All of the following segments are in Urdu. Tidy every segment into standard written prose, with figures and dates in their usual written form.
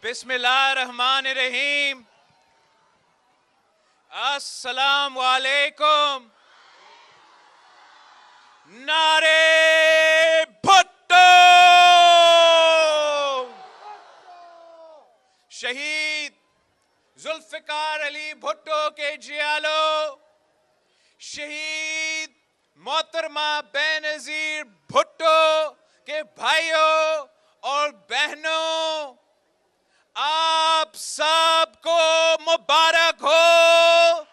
بسم اللہ الرحمن الرحیم. السلام علیکم. نعرے بھٹو. شہید ذوالفقار علی بھٹو کے جیالو، شہید محترمہ بے نظیر بھٹو کے بھائیوں اور بہنوں، آپ سب کو مبارک ہو.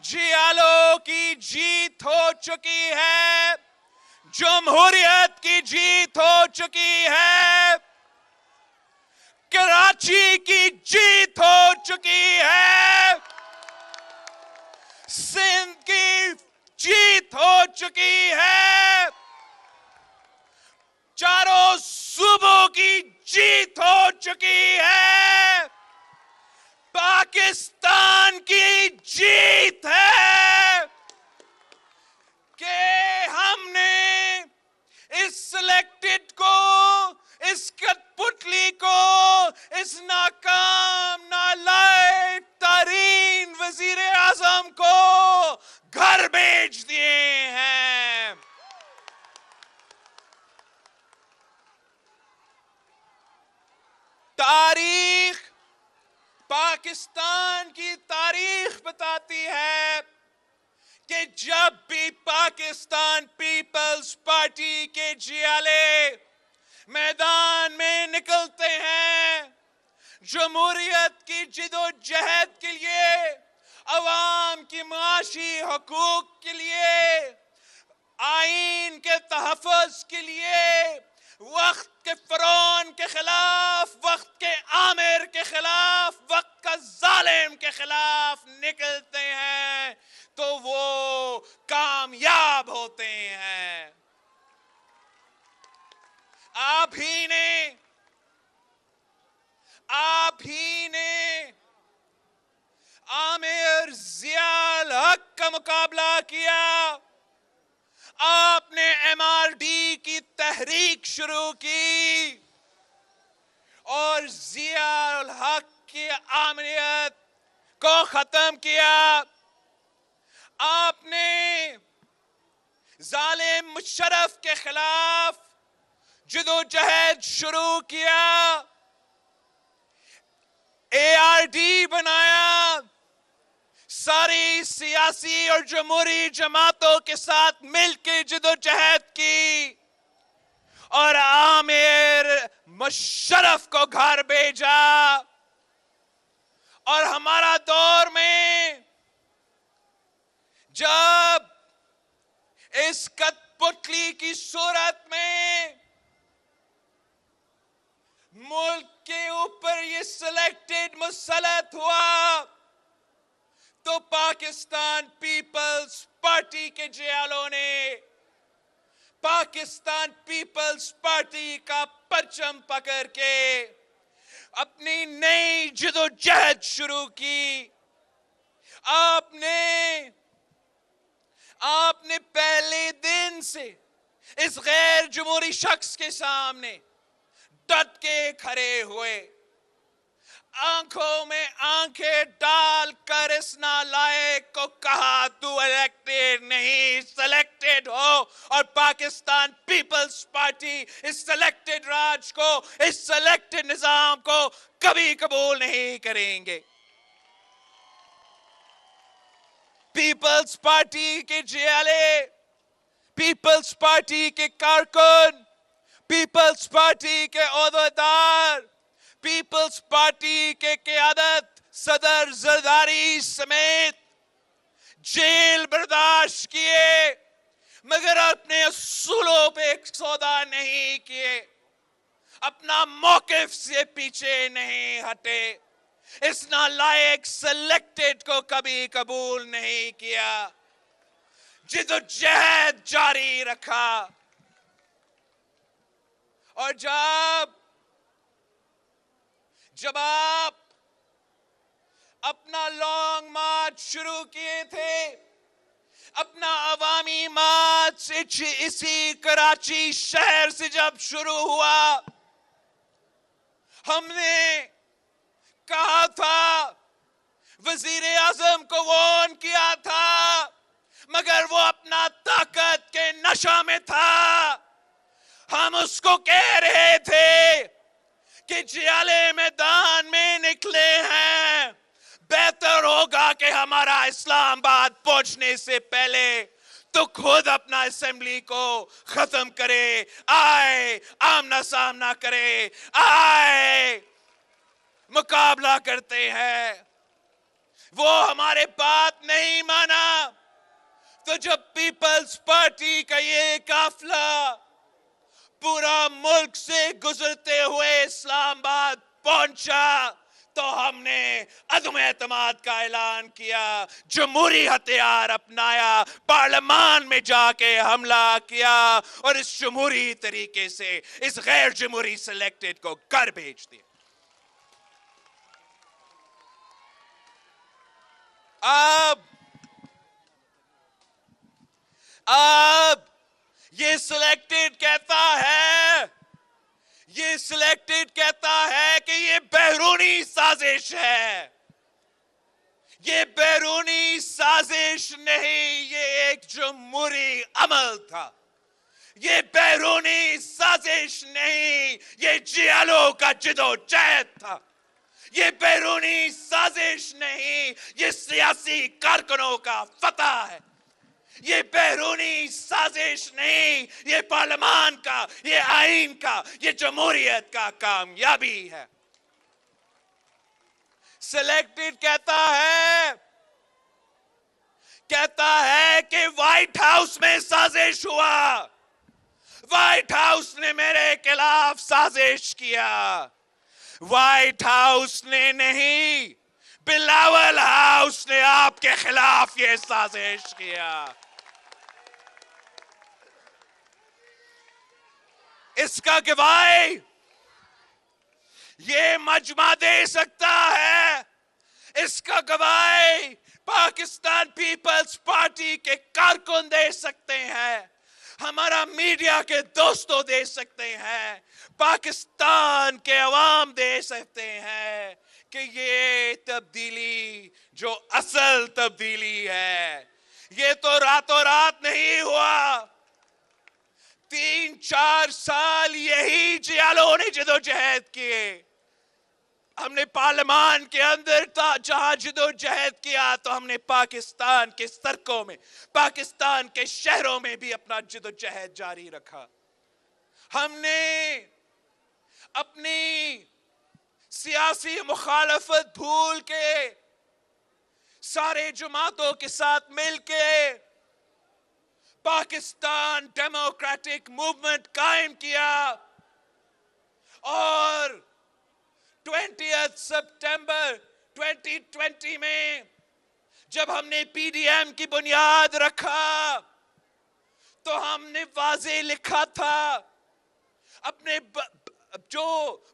جیالو کی جیت ہو چکی ہے، جمہوریت کی جیت ہو چکی ہے، کراچی کی جیت ہو چکی ہے، سندھ کی جیت ہو چکی ہے، چاروں صوبوں کی جیت ہو چکی ہے، پاکستان کی جیت ہے کہ ہم نے اس سلیکٹڈ کو، اس کٹ پتلی کو، اس ناکام نالائق ترین وزیر اعظم کو گھر بھیج دیے ہیں. تاریخ، پاکستان کی تاریخ بتاتی ہے کہ جب بھی پاکستان پیپلز پارٹی کے جیالے میدان میں نکلتے ہیں، جمہوریت کی جدوجہد کے لیے، عوام کی معاشی حقوق کے لیے، آئین کے تحفظ کے لیے، وقت کے فرعون کے خلاف، وقت کے آمر کے خلاف، وقت کا ظالم کے خلاف نکلتے ہیں تو وہ کامیاب ہوتے ہیں. آپ ہی نے عامر ضیاء الحق کا مقابلہ کیا. آپ نے ایم آر ڈی کی تحریک شروع کی اور ضیاء الحق کی آمریت کو ختم کیا. آپ نے ظالم مشرف کے خلاف جدوجہد شروع کیا، اے آر ڈی بنایا، ساری سیاسی اور جمہوری جماعتوں کے ساتھ مل کے جدوجہد کی اور عامر مشرف کو گھر بھیجا. اور ہمارا دور میں جب اس کٹ پتلی کی صورت میں ملک کے اوپر یہ سلیکٹڈ مسلط ہوا تو پاکستان پیپلز پارٹی کے جیالوں نے پاکستان پیپلز پارٹی کا پرچم پکڑ کے اپنی نئی جدوجہد شروع کی. آپ نے پہلے دن سے اس غیر جمہوری شخص کے سامنے ڈٹ کے کھڑے ہوئے، آنکھوں میں آنکھیں ڈال کر اس نالائق کو کہا تو الیکٹڈ نہیں سلیکٹڈ ہو، اور پاکستان پیپلز پارٹی اس سلیکٹڈ راج کو، اس سلیکٹڈ نظام کو کبھی قبول نہیں کریں گے. پیپلز پارٹی کے جیالے، پیپلز پارٹی کے کارکن، پیپلز پارٹی کے عہدیدار، پیپلز پارٹی کے قیادت صدر زرداری سمیت جیل برداشت کیے مگر اپنے اصولوں پہ سودا نہیں کیے، اپنا موقف سے پیچھے نہیں ہٹے، اس نالائق سلیکٹڈ کو کبھی قبول نہیں کیا، جدوجہد جاری رکھا. اور جب آپ اپنا لانگ مارچ شروع کیے تھے، اپنا عوامی مارچ اسی کراچی شہر سے جب شروع ہوا ہم نے کہا تھا وزیر اعظم کو وارن کیا تھا مگر وہ اپنا طاقت کے نشہ میں تھا. ہم اس کو کہہ رہے تھے کہ جیالے میدان میں نکلے ہیں, بہتر ہوگا کہ ہمارا اسلام آباد پہنچنے سے پہلے تو خود اپنا اسمبلی کو ختم کرے, آئے آمنا سامنا کرے, آئے مقابلہ کرتے ہیں. وہ ہمارے بات نہیں مانا تو جب پیپلز پارٹی کا یہ قافلہ پورا ملک سے گزرتے ہوئے اسلام آباد پہنچا تو ہم نے عدم اعتماد کا اعلان کیا, جمہوری ہتھیار اپنایا, پارلیمان میں جا کے حملہ کیا اور اس جمہوری طریقے سے اس غیر جمہوری سلیکٹڈ کو گھر بھیج دیا. اب یہ سلیکٹڈ کہتا ہے کہ یہ بیرونی سازش ہے. یہ بیرونی سازش نہیں, یہ ایک جمہوری عمل تھا. یہ بیرونی سازش نہیں, یہ جیالو کا جدوجہد تھا. یہ بیرونی سازش نہیں, یہ سیاسی کارکنوں کا فتح ہے. یہ بیرونی سازش نہیں, یہ پارلیمان کا, یہ آئین کا, یہ جمہوریت کا کامیابی ہے. سلیکٹڈ کہتا ہے کہ وائٹ ہاؤس میں سازش ہوا, وائٹ ہاؤس نے میرے خلاف سازش کیا. وائٹ ہاؤس نے نہیں, بلاول ہاؤس نے آپ کے خلاف یہ سازش کیا. اس کا گواہی یہ مجمع دے سکتا ہے, اس کا گواہی پاکستان پیپلز پارٹی کے کارکن دے سکتے ہیں, ہمارا میڈیا کے دوستوں دے سکتے ہیں, پاکستان کے عوام دے سکتے ہیں کہ یہ تبدیلی جو اصل تبدیلی ہے یہ تو راتوں رات نہیں ہوا. 3-4 سال یہی جیالوں نے جدوجہد کیے. ہم نے پارلیمان کے اندر جہاں جدوجہد کیا تو ہم نے پاکستان کے سڑکوں میں, پاکستان کے شہروں میں بھی اپنا جدوجہد جاری رکھا. ہم نے اپنی سیاسی مخالفت بھول کے سارے جماعتوں کے ساتھ مل کے پاکستان ڈیموکریٹک موومنٹ قائم کیا اور 20 سپٹمبر 2020 میں جب ہم نے پی ڈی ایم کی بنیاد رکھا تو ہم نے واضح لکھا تھا اپنے جو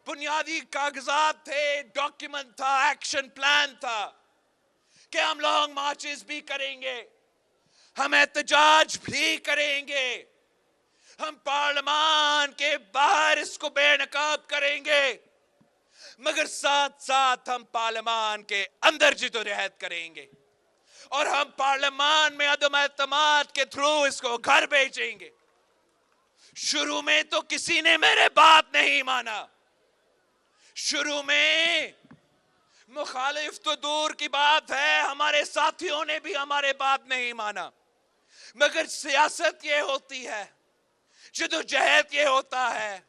بنیادی کاغذات تھے, ڈاکیومنٹ تھا, ایکشن پلان تھا کہ ہم لانگ مارچز بھی کریں گے, ہم احتجاج بھی کریں گے, ہم پارلیمان کے باہر اس کو بے نقاب کریں گے, مگر ساتھ ساتھ ہم پارلیمان کے اندر جدوجہد کریں گے اور ہم پارلیمان میں عدم اعتماد کے تھرو اس کو گھر بھیجیں گے. شروع میں تو کسی نے میرے بات نہیں مانا, شروع میں مخالف تو دور کی بات ہے, ہمارے ساتھیوں نے بھی ہمارے بات نہیں مانا, مگر سیاست یہ ہوتی ہے, جدوجہد یہ ہوتا ہے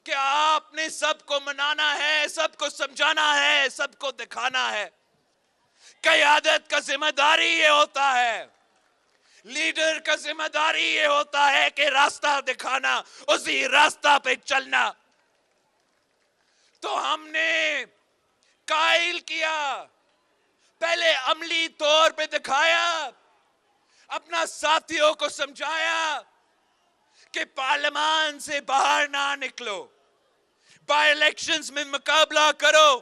کہ آپ نے سب کو منانا ہے, سب کو سمجھانا ہے, سب کو دکھانا ہے. قیادت کا ذمہ داری یہ ہوتا ہے, لیڈر کا ذمہ داری یہ ہوتا ہے کہ راستہ دکھانا, اسی راستہ پہ چلنا. تو ہم نے قائل کیا, پہلے عملی طور پہ دکھایا, اپنا ساتھیوں کو سمجھایا کہ پارلیمان سے باہر نہ نکلو, بائی الیکشنز میں مقابلہ کرو.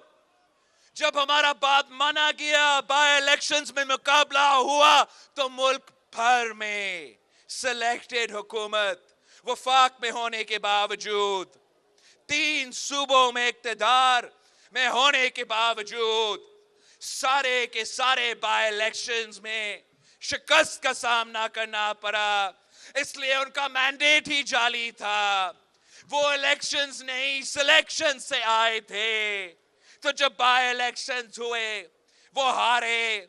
جب ہمارا بات مانا گیا, بائی الیکشنز میں مقابلہ ہوا تو ملک بھر میں سلیکٹڈ حکومت وفاق میں ہونے کے باوجود 3 صوبوں میں اقتدار میں ہونے کے باوجود سارے کے سارے بائی الیکشنز میں شکست کا سامنا کرنا پڑا، اس لیے ان کا مینڈیٹ ہی جعلی تھا۔ وہ الیکشنز نہیں سلیکشن سے آئے تھے، تو جب بائی الیکشنز ہوئے وہ ہارے۔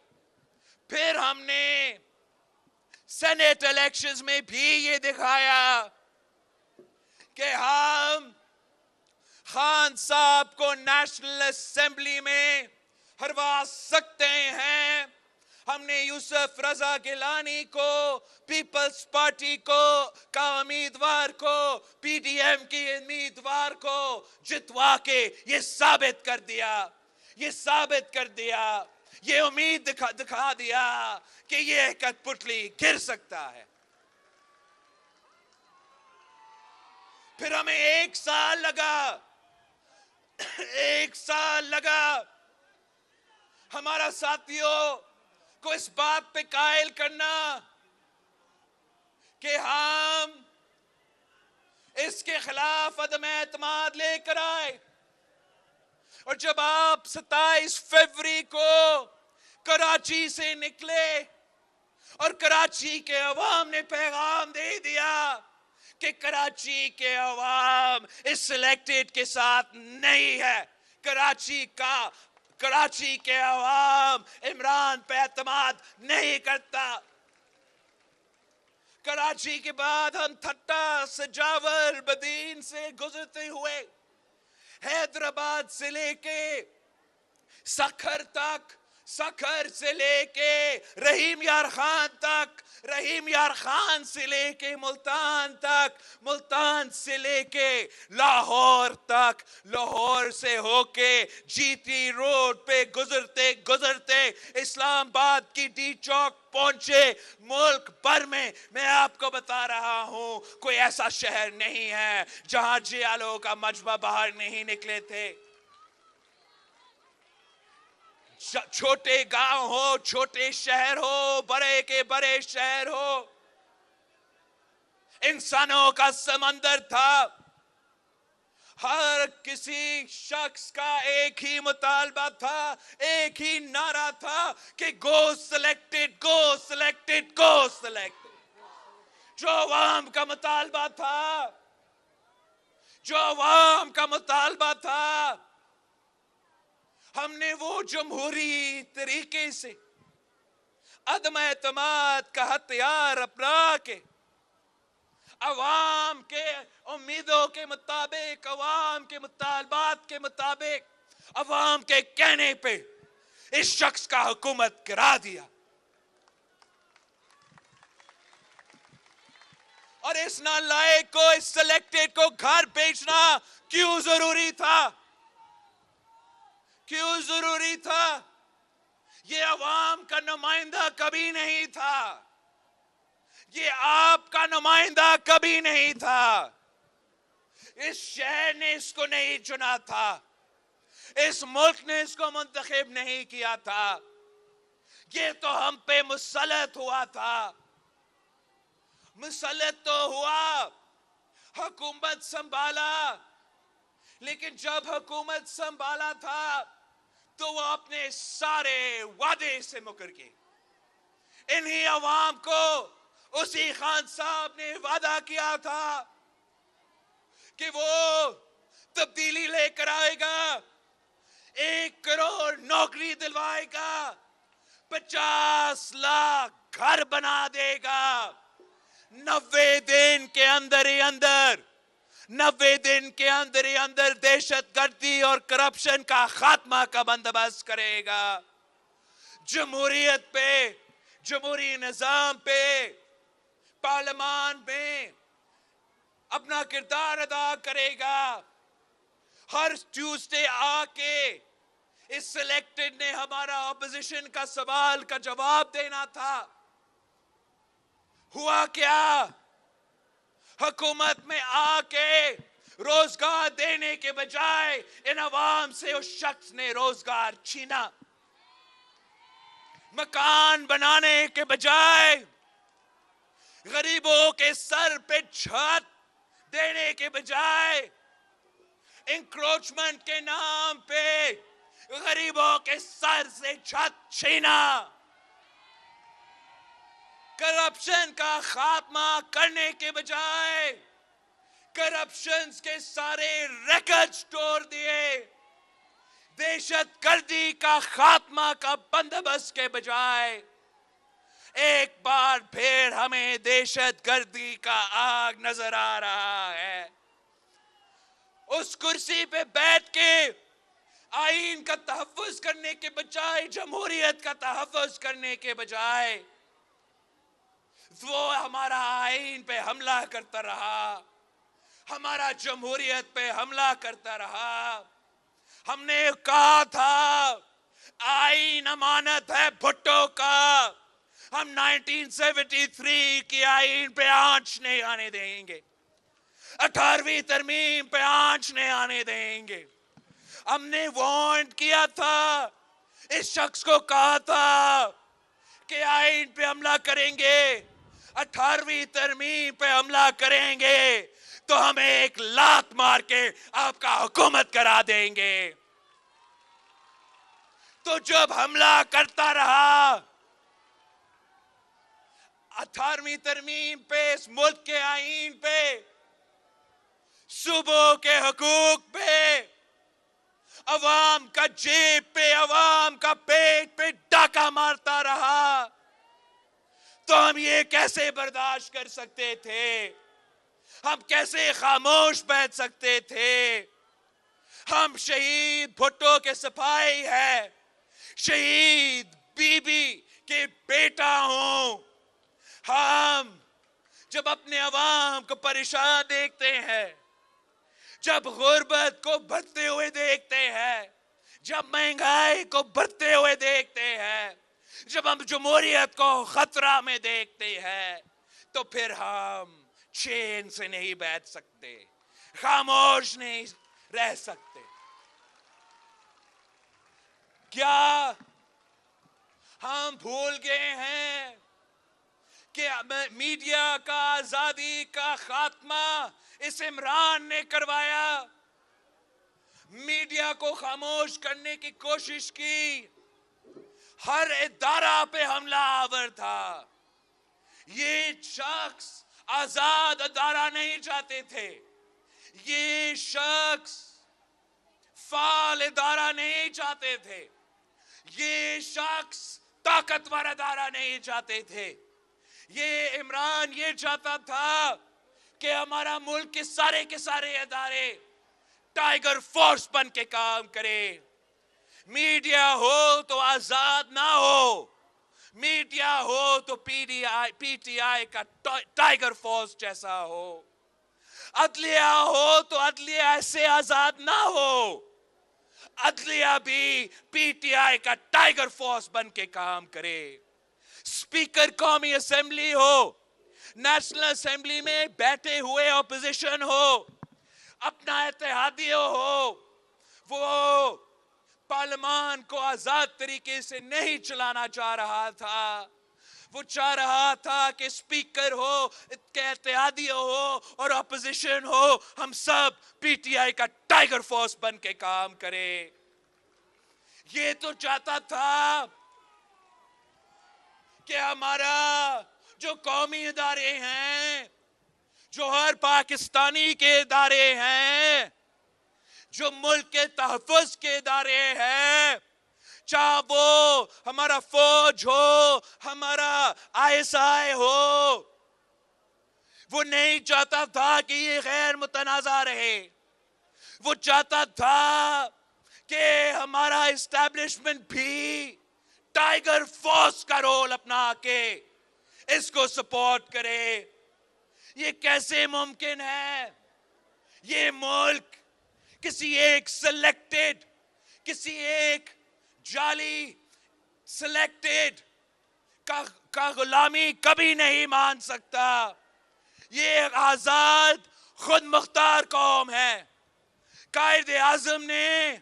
پھر ہم نے سینٹ الیکشنز میں بھی یہ دکھایا کہ ہم خان صاحب کو نیشنل اسمبلی میں ہروا سکتے ہیں۔ ہم نے یوسف رضا گیلانی کو، پیپلز پارٹی کو کا امیدوار کو، پی ڈی ایم کی امیدوار کو جتوا کے یہ ثابت کر دیا، یہ امید دکھا دیا کہ یہ کٹھ پتلی گر سکتا ہے۔ پھر ہمیں ایک سال لگا ہمارا ساتھیوں کو اس بات پہ قائل کرنا کہ ہم اس کے خلاف عدم اعتماد لے کر آئے۔ اور جب آپ 27 فروری کو کراچی سے نکلے اور کراچی کے عوام نے پیغام دے دیا کہ کراچی کے عوام اس سلیکٹڈ کے ساتھ نہیں ہے، کراچی کے عوام عمران پہ اعتماد نہیں کرتا۔ کراچی کے بعد ہم تھٹا، سجاول، بدین سے گزرتے ہوئے حیدرآباد سے لے کے سکھر تک، سکھر سے لے کے رحیم یار خان تک، رحیم یار خان سے لے کے ملتان تک، ملتان سے لے کے لاہور تک، لاہور سے ہو کے جی ٹی روڈ پہ گزرتے گزرتے اسلام آباد کی ڈی چوک پہنچے۔ ملک بھر میں آپ کو بتا رہا ہوں کوئی ایسا شہر نہیں ہے جہاں جیالوں کا مجمع باہر نہیں نکلے تھے۔ چھوٹے گاؤں ہو، چھوٹے شہر ہو، بڑے کے بڑے شہر ہو، انسانوں کا سمندر تھا۔ ہر کسی شخص کا ایک ہی مطالبہ تھا، ایک ہی نعرہ تھا کہ گو سلیکٹڈ، گو سلیکٹڈ، گو سلیکٹڈ۔ جو عوام کا مطالبہ تھا، ہم نے وہ جمہوری طریقے سے عدم اعتماد کا ہتھیار اپنا کے عوام کے امیدوں کے مطابق، عوام کے مطالبات کے مطابق، عوام کے کہنے پہ اس شخص کا حکومت کرا دیا۔ اور اس نالائق کو، اس سلیکٹڈ کو گھر بھیجنا کیوں ضروری تھا؟ یہ عوام کا نمائندہ کبھی نہیں تھا، یہ آپ کا نمائندہ کبھی نہیں تھا، اس شہر نے اس کو نہیں چنا تھا، اس ملک نے اس کو منتخب نہیں کیا تھا، یہ تو ہم پہ مسلط ہوا تھا، مسلط تو ہوا، حکومت سنبھالا، لیکن جب حکومت سنبھالا تھا تو وہ اپنے سارے وعدے سے مکر گئے۔ انہی عوام کو اسی خان صاحب نے وعدہ کیا تھا کہ وہ تبدیلی لے کر آئے گا، 1 کروڑ نوکری دلوائے گا، 50 لاکھ گھر بنا دے گا، 90 دن کے اندر ہی اندر دہشت گردی اور کرپشن کا خاتمہ کا بندوبست کرے گا، جمہوریت پہ، جمہوری نظام پہ، پارلیمان میں اپنا کردار ادا کرے گا۔ ہر ٹیوزڈے آ کے اس سلیکٹڈ نے ہمارا اپوزیشن کا سوال کا جواب دینا تھا۔ ہوا کیا؟ حکومت میں آ کے روزگار دینے کے بجائے ان عوام سے اس شخص نے روزگار چھینا، مکان بنانے کے بجائے غریبوں کے سر پہ چھت دینے کے بجائے انکروچمنٹ کے نام پہ غریبوں کے سر سے چھت چھینا، کرپشن کا خاتمہ کرنے کے بجائے کرپشن کے سارے ریکارڈز توڑ دیے، دہشت گردی کا خاتمہ کا بندوبست کے بجائے ایک بار پھر ہمیں دہشت گردی کا آگ نظر آ رہا ہے۔ اس کرسی پہ بیٹھ کے آئین کا تحفظ کرنے کے بجائے، جمہوریت کا تحفظ کرنے کے بجائے وہ ہمارا آئین پہ حملہ کرتا رہا، ہمارا جمہوریت پہ حملہ کرتا رہا۔ ہم نے کہا تھا آئین امانت ہے بھٹو کا، ہم 1973 کی آئین پہ آنچ نہیں آنے دیں گے، 18ویں ترمیم پہ آنچ نہیں آنے دیں گے۔ ہم نے وارنٹ کیا تھا، اس شخص کو کہا تھا کہ آئین پہ حملہ کریں گے، 18ویں ترمیم پہ حملہ کریں گے تو ہمیں ایک لات مار کے آپ کا حکومت کرا دیں گے۔ تو جب حملہ کرتا رہا 18ویں ترمیم پہ، اس ملک کے آئین پہ، صوبوں کے حقوق پہ، عوام کا جیب پہ، عوام کا پیٹ پہ ڈاکہ مارتا رہا، تو ہم یہ کیسے برداشت کر سکتے تھے؟ ہم کیسے خاموش بیٹھ سکتے تھے؟ ہم شہید بھٹو کے سپاہی ہیں، شہید بی بی کے بیٹا ہوں۔ ہم جب اپنے عوام کو پریشان دیکھتے ہیں، جب غربت کو بڑھتے ہوئے دیکھتے ہیں، جب مہنگائی کو بڑھتے ہوئے دیکھتے ہیں، جب ہم جمہوریت کو خطرہ میں دیکھتے ہیں، تو پھر ہم چین سے نہیں بیٹھ سکتے، خاموش نہیں رہ سکتے۔ کیا ہم بھول گئے ہیں کہ میڈیا کا آزادی کا خاتمہ اس عمران نے کروایا؟ میڈیا کو خاموش کرنے کی کوشش کی، ہر ادارہ پہ حملہ آور تھا۔ یہ شخص آزاد ادارہ نہیں چاہتے تھے، یہ شخص فعال ادارہ نہیں چاہتے تھے، یہ شخص طاقتور ادارہ نہیں چاہتے تھے۔ یہ عمران یہ چاہتا تھا کہ ہمارا ملک کے سارے ادارے ٹائیگر فورس بن کے کام کرے۔ میڈیا ہو تو آزاد نہ ہو، میڈیا ہو تو پی ٹی آئی کا ٹائیگر فورس جیسا ہو، عدلیہ ہو تو عدلیہ ایسے آزاد نہ ہو، عدلیہ بھی پی ٹی آئی کا ٹائیگر فورس بن کے کام کرے۔ اسپیکر قومی اسمبلی ہو، نیشنل اسمبلی میں بیٹھے ہوئے اپوزیشن ہو، اپنا اتحادیہ ہو، وہ پارلیمان کو آزاد طریقے سے نہیں چلانا چاہ رہا تھا۔ وہ چاہ رہا تھا کہ اسپیکر ہو، اتحادیہ ہو اور اپوزیشن ہو، ہم سب پی ٹی آئی کا ٹائیگر فورس بن کے کام کرے۔ یہ تو چاہتا تھا کہ ہمارا جو قومی ادارے ہیں، جو ہر پاکستانی کے ادارے ہیں، جو ملک کے تحفظ کے ادارے ہیں، چاہے وہ ہمارا فوج ہو، ہمارا آئی ایس آئی ہو، وہ نہیں چاہتا تھا کہ یہ غیر متنازع رہے۔ وہ چاہتا تھا کہ ہمارا اسٹیبلشمنٹ بھی ٹائیگر فورس کا رول اپنا کے اس کو سپورٹ کرے۔ یہ کیسے ممکن ہے؟ یہ ملک کسی ایک سلیکٹڈ، کسی ایک جعلی سلیکٹڈ کا غلامی کبھی نہیں مان سکتا۔ یہ ایک آزاد خود مختار قوم ہے۔ قائد اعظم نے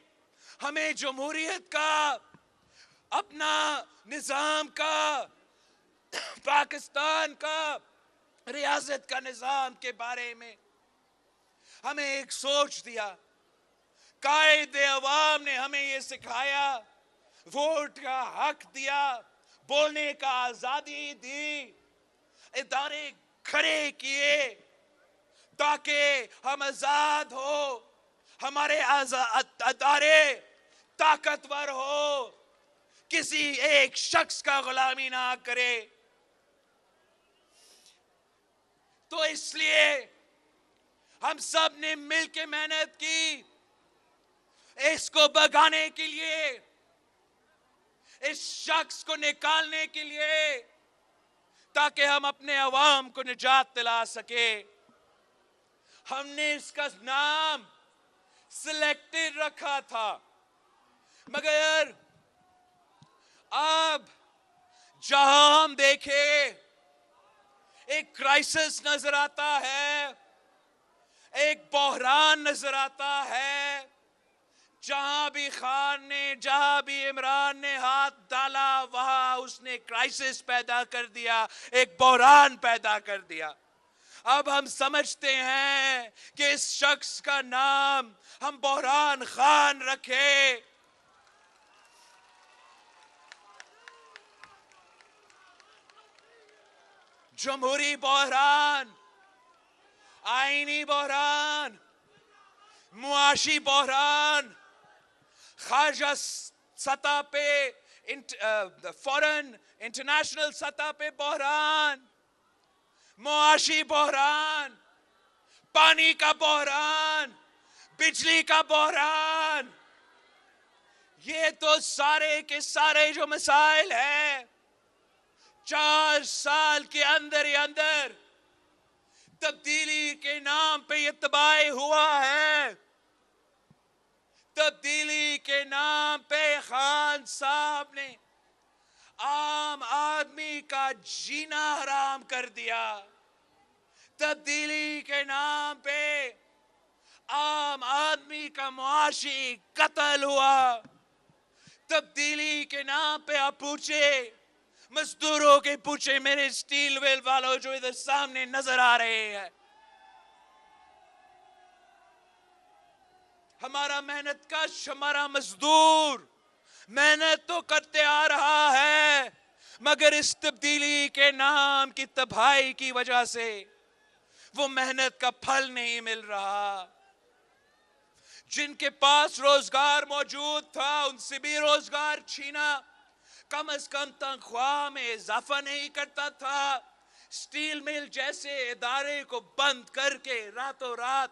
ہمیں جمہوریت کا، اپنا نظام کا، پاکستان کا، ریاست کا نظام کے بارے میں ہمیں ایک سوچ دیا، قائد عوام نے ہمیں یہ سکھایا، ووٹ کا حق دیا، بولنے کا آزادی دی، ادارے کھڑے کیے تاکہ ہم آزاد ہو، ہمارے ادارے طاقتور ہو، کسی ایک شخص کا غلامی نہ کرے۔ تو اس لیے ہم سب نے مل کے محنت کی اس کو بھگانے کے لیے، اس شخص کو نکالنے کے لیے، تاکہ ہم اپنے عوام کو نجات دلا سکے۔ ہم نے اس کا نام سلیکٹڈ رکھا تھا، مگر اب جہاں ہم دیکھیں ایک کرائسس نظر آتا ہے، ایک بحران نظر آتا ہے، جہاں بھی خان نے، جہاں بھی عمران نے ہاتھ ڈالا وہاں اس نے کرائسس پیدا کر دیا، ایک بحران پیدا کر دیا۔ اب ہم سمجھتے ہیں کہ اس شخص کا نام ہم بحران خان رکھے۔ جمہوری بحران، آئینی بحران، معاشی بحران، خارجہ سطح پہ، فورن انٹرنیشنل سطح پہ بحران، معاشی بحران، پانی کا بحران، بجلی کا بحران، یہ تو سارے کے سارے جو مسائل ہیں 4 سال کے اندر ہی اندر تبدیلی کے نام پہ یہ تباہی ہوا ہے۔ تبدیلی کے نام پہ خان صاحب نے عام آدمی کا جینا حرام کر دیا۔ تبدیلی کے نام پہ عام آدمی کا معاشی قتل ہوا۔ تبدیلی کے نام پہ آپ پوچھے مزدوروں کے، پوچھے میرے اسٹیل ویل والوں جو ادھر سامنے نظر آ رہے ہیں، ہمارا محنت کش، ہمارا مزدور محنت تو کرتے آ رہا ہے، مگر اس تبدیلی کے نام کی تباہی کی وجہ سے وہ محنت کا پھل نہیں مل رہا۔ جن کے پاس روزگار موجود تھا ان سے بھی روزگار چھینا، کم از کم تنخواہ میں اضافہ نہیں کرتا تھا، اسٹیل مل جیسے ادارے کو بند کر کے راتوں رات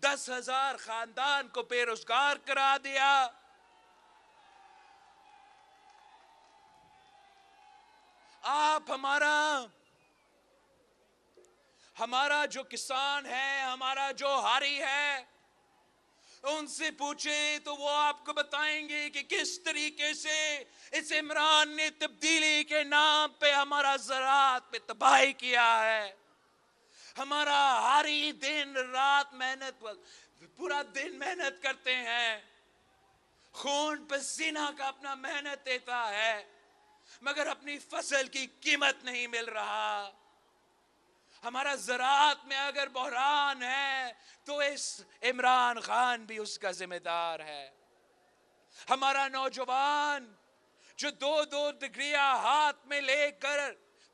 10,000 خاندان کو بے روزگار کرا دیا۔ آپ ہمارا جو کسان ہے، ہمارا جو ہاری ہے، ان سے پوچھیں تو وہ آپ کو بتائیں گے کہ کس طریقے سے اس عمران نے تبدیلی کے نام پہ ہمارا زراعت پہ تباہی کیا ہے۔ ہمارا ہاری دن رات محنت، پورا دن محنت کرتے ہیں، خون پسینہ کا اپنا محنت دیتا ہے، مگر اپنی فصل کی قیمت نہیں مل رہا۔ ہمارا زراعت میں اگر بحران ہے تو اس عمران خان بھی اس کا ذمہ دار ہے۔ ہمارا نوجوان جو 2 ڈگریاں ہاتھ میں لے کر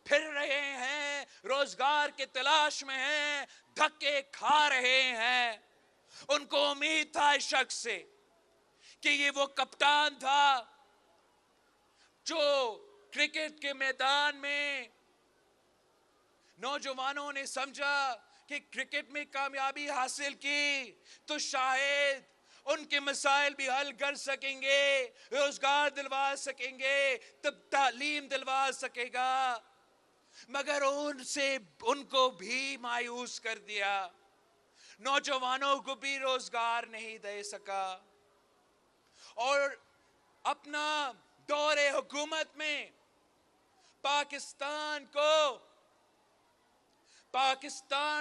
پھر رہے ہیں، روزگار کے تلاش میں ہیں، دھکے کھا رہے ہیں، ان کو امید تھا اس شخص سے کہ یہ وہ کپتان تھا جو کرکٹ کے میدان میں نوجوانوں نے سمجھا کہ کرکٹ میں کامیابی حاصل کی تو شاید ان کے مسائل بھی حل کر سکیں گے، روزگار دلوا سکیں گے، تب تعلیم دلوا سکے گا، مگر ان کو بھی مایوس کر دیا، نوجوانوں کو بھی روزگار نہیں دے سکا۔ اور اپنا دور حکومت میں پاکستان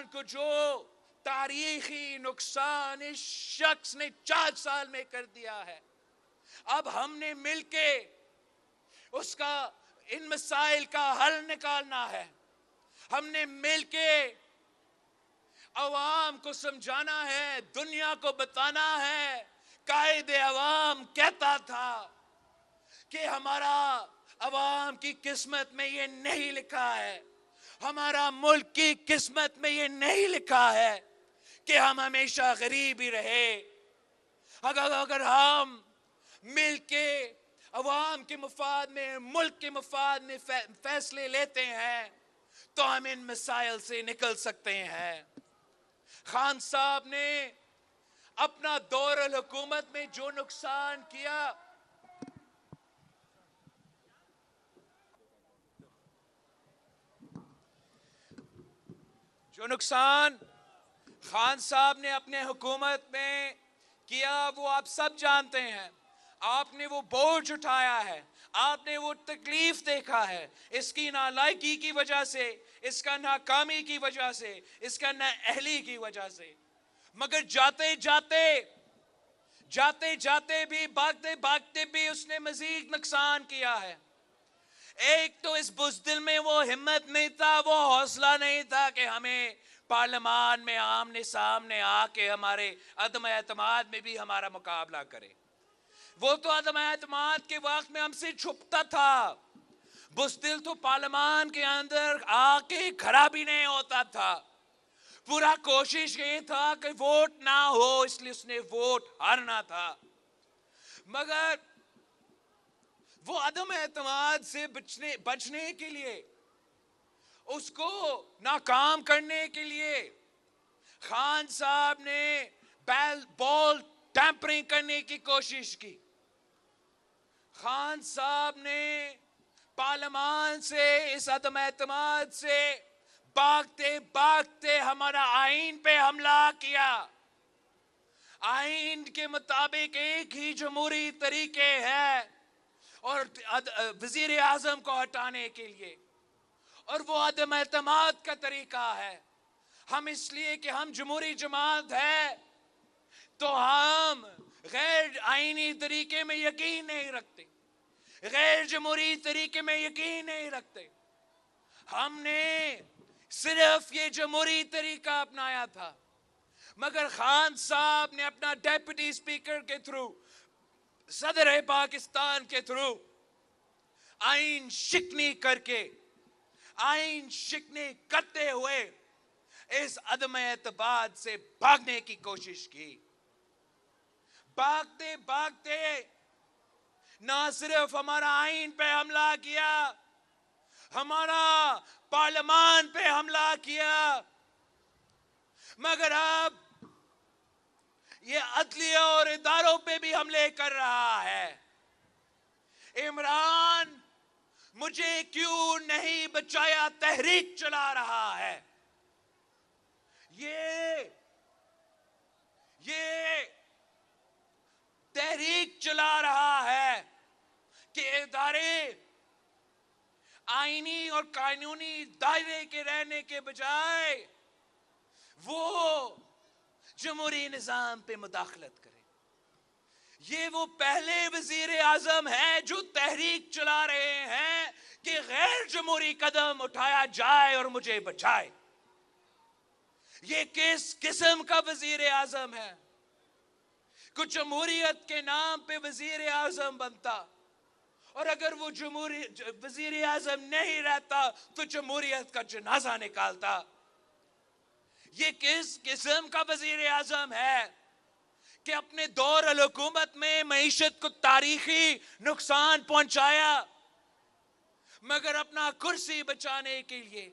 کو جو تاریخی نقصان اس شخص نے 4 سال میں کر دیا ہے، اب ہم نے مل کے ان مسائل کا حل نکالنا ہے۔ ہم نے مل کے عوام کو سمجھانا ہے، دنیا کو بتانا ہے قائد عوام کہتا تھا کہ ہمارا عوام کی قسمت میں یہ نہیں لکھا ہے، ہمارا ملک کی قسمت میں یہ نہیں لکھا ہے کہ ہم ہمیشہ غریب ہی رہے۔ اگر ہم مل کے عوام کے مفاد میں، ملک کے مفاد میں فیصلے لیتے ہیں تو ہم ان مسائل سے نکل سکتے ہیں۔ خان صاحب نے اپنا دور الحکومت میں جو نقصان کیا، خان صاحب نے اپنے حکومت میں کیا وہ آپ سب جانتے ہیں۔ آپ نے وہ بوجھ اٹھایا ہے، آپ نے وہ تکلیف دیکھا ہے، اس کی نالائکی کی وجہ سے، اس کا ناکامی کی وجہ سے، اس کا نااہلی کی وجہ سے، مگر جاتے جاتے بھی، بھاگتے بھاگتے بھی اس نے مزید نقصان کیا ہے۔ ایک تو اس بزدل میں وہ ہمت نہیں تھا، وہ حوصلہ نہیں تھا کہ ہمیں پارلیمان میں آمنے سامنے آ کے ہمارے عدم اعتماد میں بھی ہمارا مقابلہ کرے۔ وہ تو عدم اعتماد کے وقت میں ہم سے چھپتا تھا، بزدل تو پارلیمان کے اندر آ کے کھڑا بھی نہیں ہوتا تھا۔ پورا کوشش یہ تھا کہ ووٹ نہ ہو، اس لیے اس نے ووٹ ہارنا تھا، مگر وہ عدم اعتماد سے بچنے کے لیے، اس کو ناکام کرنے کے لیے خان صاحب نے بال ٹیمپرنگ کرنے کی کوشش کی۔ خان صاحب نے پارلیمان سے، اس عدم اعتماد سے بھاگتے بھاگتے ہمارا آئین پہ حملہ کیا۔ آئین کے مطابق ایک ہی جمہوری طریقے ہے اور وزیر اعظم کو ہٹانے کے لیے، اور وہ عدم اعتماد کا طریقہ ہے۔ ہم اس لیے کہ ہم جمہوری جماعت ہے تو ہم غیر آئینی طریقے میں یقین نہیں رکھتے، غیر جمہوری طریقے میں یقین نہیں رکھتے۔ ہم نے صرف یہ جمہوری طریقہ اپنایا تھا، مگر خان صاحب نے اپنا ڈیپٹی اسپیکر کے تھرو، صدر پاکستان کے تھرو آئین شکنی کرتے ہوئے اس عدم اعتماد سے بھاگنے کی کوشش کی۔ بھاگتے بھاگتے نہ صرف ہمارا آئین پہ حملہ کیا، ہمارا پارلیمان پہ حملہ کیا، مگر اب یہ عدلیہ اور اداروں پہ بھی حملے کر رہا ہے۔ عمران مجھے کیوں نہیں بچایا تحریک چلا رہا ہے۔ یہ تحریک چلا رہا ہے کہ ادارے آئینی اور قانونی دائرے کے رہنے کے بجائے وہ جمہوری نظام پہ مداخلت کرے۔ یہ وہ پہلے وزیر اعظم ہیں جو تحریک چلا رہے ہیں کہ غیر جمہوری قدم اٹھایا جائے اور مجھے بچائے۔ یہ کس قسم کا وزیر اعظم ہے؟ کچھ جمہوریت کے نام پہ وزیر اعظم بنتا، اور اگر وہ وزیر اعظم نہیں رہتا تو جمہوریت کا جنازہ نکالتا۔ یہ کس قسم کا وزیر اعظم ہے کہ اپنے دور الحکومت میں معیشت کو تاریخی نقصان پہنچایا، مگر اپنا کرسی بچانے کے لیے،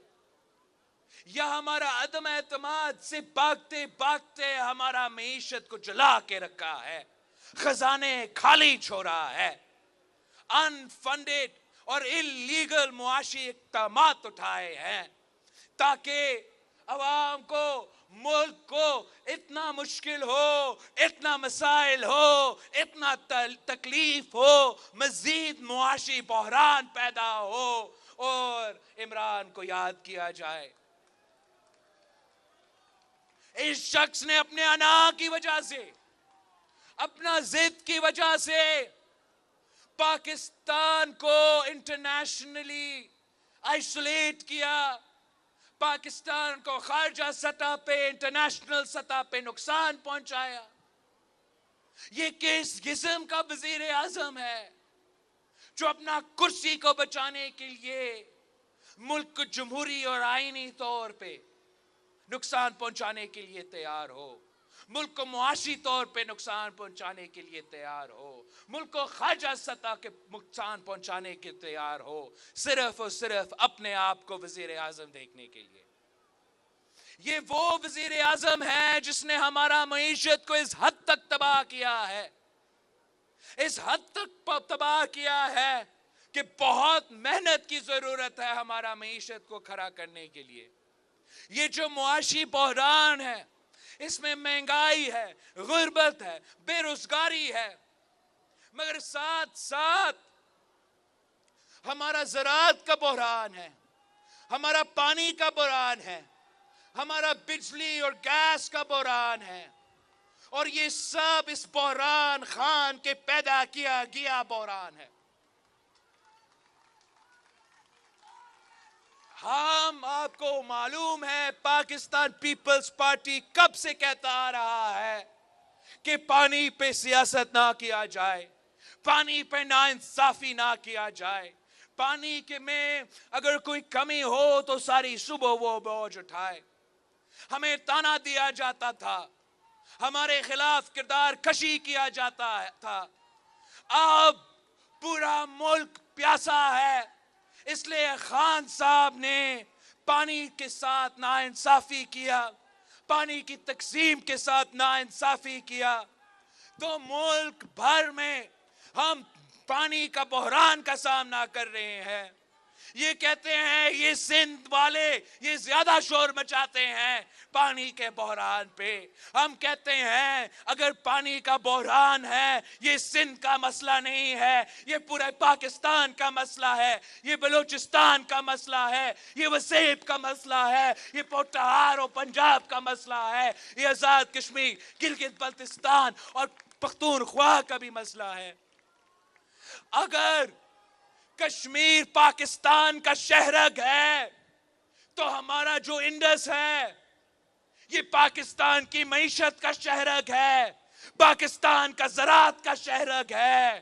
یا ہمارا عدم اعتماد سے بھاگتے بھاگتے ہمارا معیشت کو جلا کے رکھا ہے، خزانے خالی چھوڑا ہے، انفنڈڈ اور اللیگل معاشی اقدامات اٹھائے ہیں تاکہ عوام کو، ملک کو اتنا مشکل ہو، اتنا مسائل ہو، اتنا تکلیف ہو، مزید معاشی بحران پیدا ہو اور عمران کو یاد کیا جائے۔ اس شخص نے اپنے انا کی وجہ سے، اپنا ضد کی وجہ سے پاکستان کو انٹرنیشنلی آئسولیٹ کیا، پاکستان کو خارجہ سطح پہ، انٹرنیشنل سطح پہ نقصان پہنچایا۔ یہ کس قسم کا وزیر اعظم ہے جو اپنا کرسی کو بچانے کے لیے ملک کو جمہوری اور آئینی طور پہ نقصان پہنچانے کے لیے تیار ہو، ملک کو معاشی طور پہ نقصان پہنچانے کے لیے تیار ہو، ملک کو خارجہ سطح کے نقصان پہنچانے کے تیار ہو، صرف اور صرف اپنے آپ کو وزیر اعظم دیکھنے کے لیے. یہ وہ وزیر اعظم ہے جس نے ہمارا معیشت کو اس حد تک تباہ کیا ہے، اس حد تک تباہ کیا ہے کہ بہت محنت کی ضرورت ہے ہمارا معیشت کو کھڑا کرنے کے لیے. یہ جو معاشی بحران ہے، اس میں مہنگائی ہے، غربت ہے، بے روزگاری ہے، مگر ساتھ ساتھ ہمارا زراعت کا بحران ہے، ہمارا پانی کا بحران ہے، ہمارا بجلی اور گیس کا بحران ہے، اور یہ سب اس بحران خان کے پیدا کیا گیا بحران ہے. ہم آپ کو معلوم ہے پاکستان پیپلز پارٹی کب سے کہتا آ رہا ہے کہ پانی پہ سیاست نہ کیا جائے، پانی پہ ناانصافی نہ کیا جائے، پانی کے میں اگر کوئی کمی ہو تو ساری صبح وہ بوجھ اٹھائے. ہمیں تانا دیا جاتا تھا، ہمارے خلاف کردار کشی کیا جاتا تھا. اب پورا ملک پیاسا ہے، اس لیے خان صاحب نے پانی کے ساتھ ناانصافی کیا، پانی کی تقسیم کے ساتھ ناانصافی کیا، تو ملک بھر میں ہم پانی کا بحران کا سامنا کر رہے ہیں. یہ کہتے ہیں یہ سندھ والے یہ زیادہ شور مچاتے ہیں پانی کے بحران پہ. ہم کہتے ہیں اگر پانی کا بحران ہے یہ سندھ کا مسئلہ نہیں ہے، یہ پورے پاکستان کا مسئلہ ہے، یہ بلوچستان کا مسئلہ ہے، یہ وسیب کا مسئلہ ہے، یہ پوٹہار اور پنجاب کا مسئلہ ہے، یہ آزاد کشمیر، گلگت بلتستان اور پختونخوا کا بھی مسئلہ ہے. اگر کشمیر پاکستان کا شہرگ ہے تو ہمارا جو انڈس ہے یہ پاکستان کی معیشت کا شہرگ ہے، پاکستان کا زراعت کا شہرگ ہے.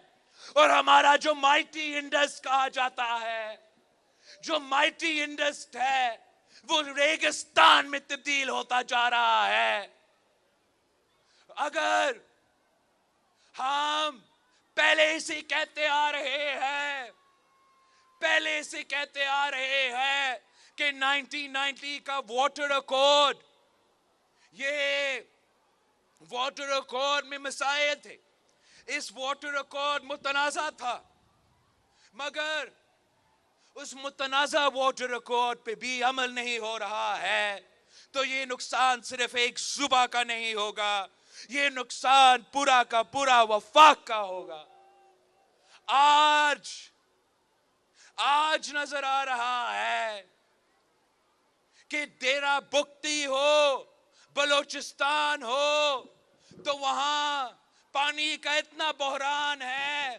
اور ہمارا جو مائٹی انڈس کہا جاتا ہے، جو مائٹی انڈس ہے وہ ریگستان میں تبدیل ہوتا جا رہا ہے. اگر ہم پہلے سے کہتے آ رہے ہیں، پہلے سے کہتے آ رہے ہیں کہ 1990 کا واٹر ایکارڈ، یہ واٹر ایکارڈ میں مسائل تھے، اس واٹر ایکارڈ متنازع تھا، مگر اس متنازع واٹر ایکارڈ پہ بھی عمل نہیں ہو رہا ہے، تو یہ نقصان صرف ایک صوبہ کا نہیں ہوگا، یہ نقصان پورا کا پورا وفاق کا ہوگا. آج نظر آ رہا ہے کہ ڈیرہ بگٹی ہو، بلوچستان ہو، تو وہاں پانی کا اتنا بحران ہے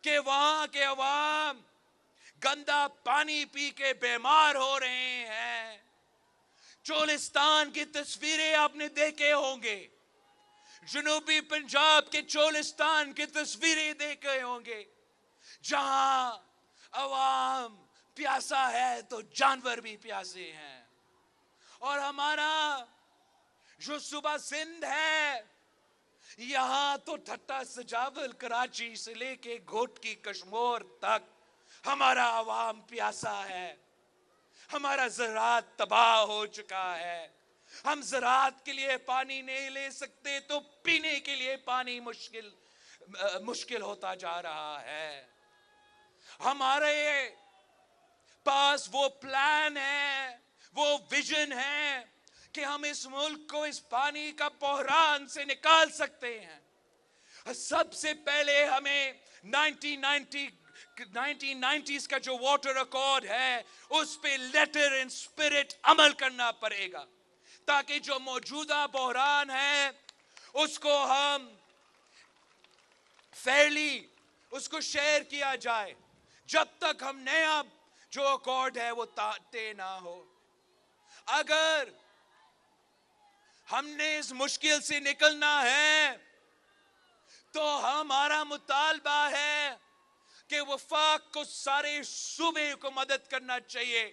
کہ وہاں کے عوام گندا پانی پی کے بیمار ہو رہے ہیں. چولستان کی تصویریں آپ نے دیکھے ہوں گے، جنوبی پنجاب کے چولستان کی تصویریں دیکھے ہوں گے، جہاں عوام پیاسا ہے تو جانور بھی پیاسے ہیں. اور ہمارا جو صوبہ سندھ ہے، یہاں تو ٹھٹا سجاول کراچی سے لے کے گھوٹکی کشمور تک ہمارا عوام پیاسا ہے، ہمارا زراعت تباہ ہو چکا ہے. ہم زراعت کے لیے پانی نہیں لے سکتے تو پینے کے لیے پانی مشکل ہوتا جا رہا ہے. ہمارے پاس وہ پلان ہے، وہ ویژن ہے کہ ہم اس ملک کو اس پانی کا بحران سے نکال سکتے ہیں. سب سے پہلے ہمیں 1990s کا جو واٹر ایکارڈ ہے اس پہ لیٹر اینڈ اسپرٹ عمل کرنا پڑے گا، تاکہ جو موجودہ بحران ہے اس کو ہم فیئرلی اس کو شیئر کیا جائے، جب تک ہم نیا جو ایکارڈ ہے وہ طے نہ ہو. اگر ہم نے اس مشکل سے نکلنا ہے تو ہمارا مطالبہ ہے کہ وفاق کو سارے صوبے کو مدد کرنا چاہیے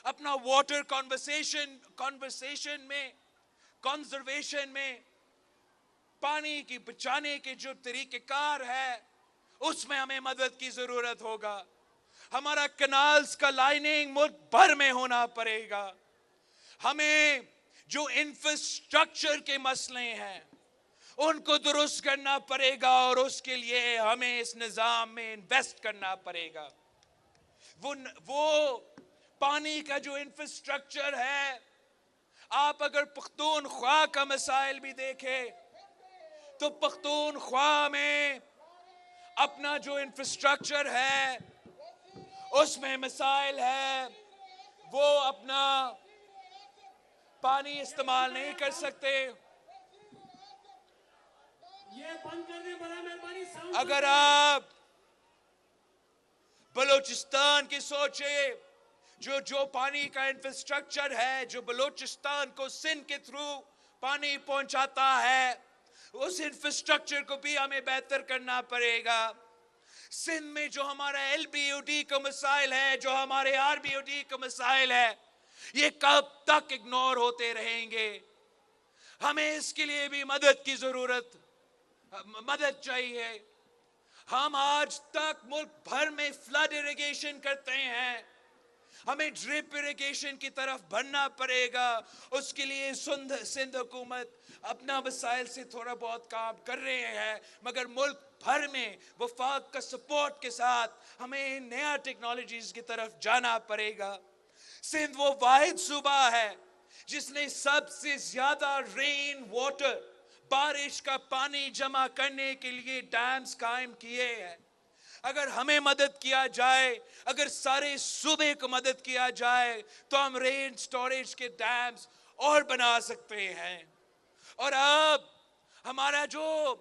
اپنا واٹر کنورسیشن میں، کنزرویشن میں، پانی کی بچانے کے جو طریقہ کار ہے اس میں ہمیں مدد کی ضرورت ہوگا. ہمارا کنالز کا لائننگ ملک بھر میں ہونا پڑے گا. ہمیں جو انفراسٹرکچر کے مسئلے ہیں ان کو درست کرنا پڑے گا اور اس کے لیے ہمیں اس نظام میں انویسٹ کرنا پڑے گا. وہ پانی کا جو انفراسٹرکچر ہے، آپ اگر پختونخوا کا مسائل بھی دیکھیں تو پختونخوا میں اپنا جو انفراسٹرکچر ہے اس میں مسائل ہے. وہ اپنا پانی استعمال نہیں کر سکتے. اگر آپ بلوچستان کی سوچیں، جو پانی کا انفراسٹرکچر ہے جو بلوچستان کو سندھ کے تھرو پانی پہنچاتا ہے، اس انفراسٹرکچر کو بھی ہمیں بہتر کرنا پڑے گا. سندھ میں جو ہمارا ایل بی او ڈی کا مسائل ہے، جو ہمارے آر بی او ڈی کا مسائل ہے، یہ کب تک اگنور ہوتے رہیں گے؟ ہمیں اس کے لیے بھی مدد کی ضرورت، مدد چاہیے. ہم آج تک ملک بھر میں فلڈ ایریگیشن کرتے ہیں، ہمیں ڈرپ ایریگیشن کی طرف بڑھنا پڑے گا. اس کے لیے سندھ حکومت اپنا وسائل سے تھوڑا بہت کام کر رہے ہیں، مگر ملک بھر میں وفاق کا سپورٹ کے ساتھ ہمیں نیا ٹیکنالوجیز کی طرف جانا پڑے گا. سندھ وہ واحد صوبہ ہے جس نے سب سے زیادہ رین واٹر، بارش کا پانی جمع کرنے کے لیے ڈیمز قائم کیے ہیں. اگر ہمیں مدد کیا جائے، اگر سارے صوبے کو مدد کیا جائے تو ہم رین سٹوریج کے ڈیمز اور بنا سکتے ہیں. اور اب ہمارا جو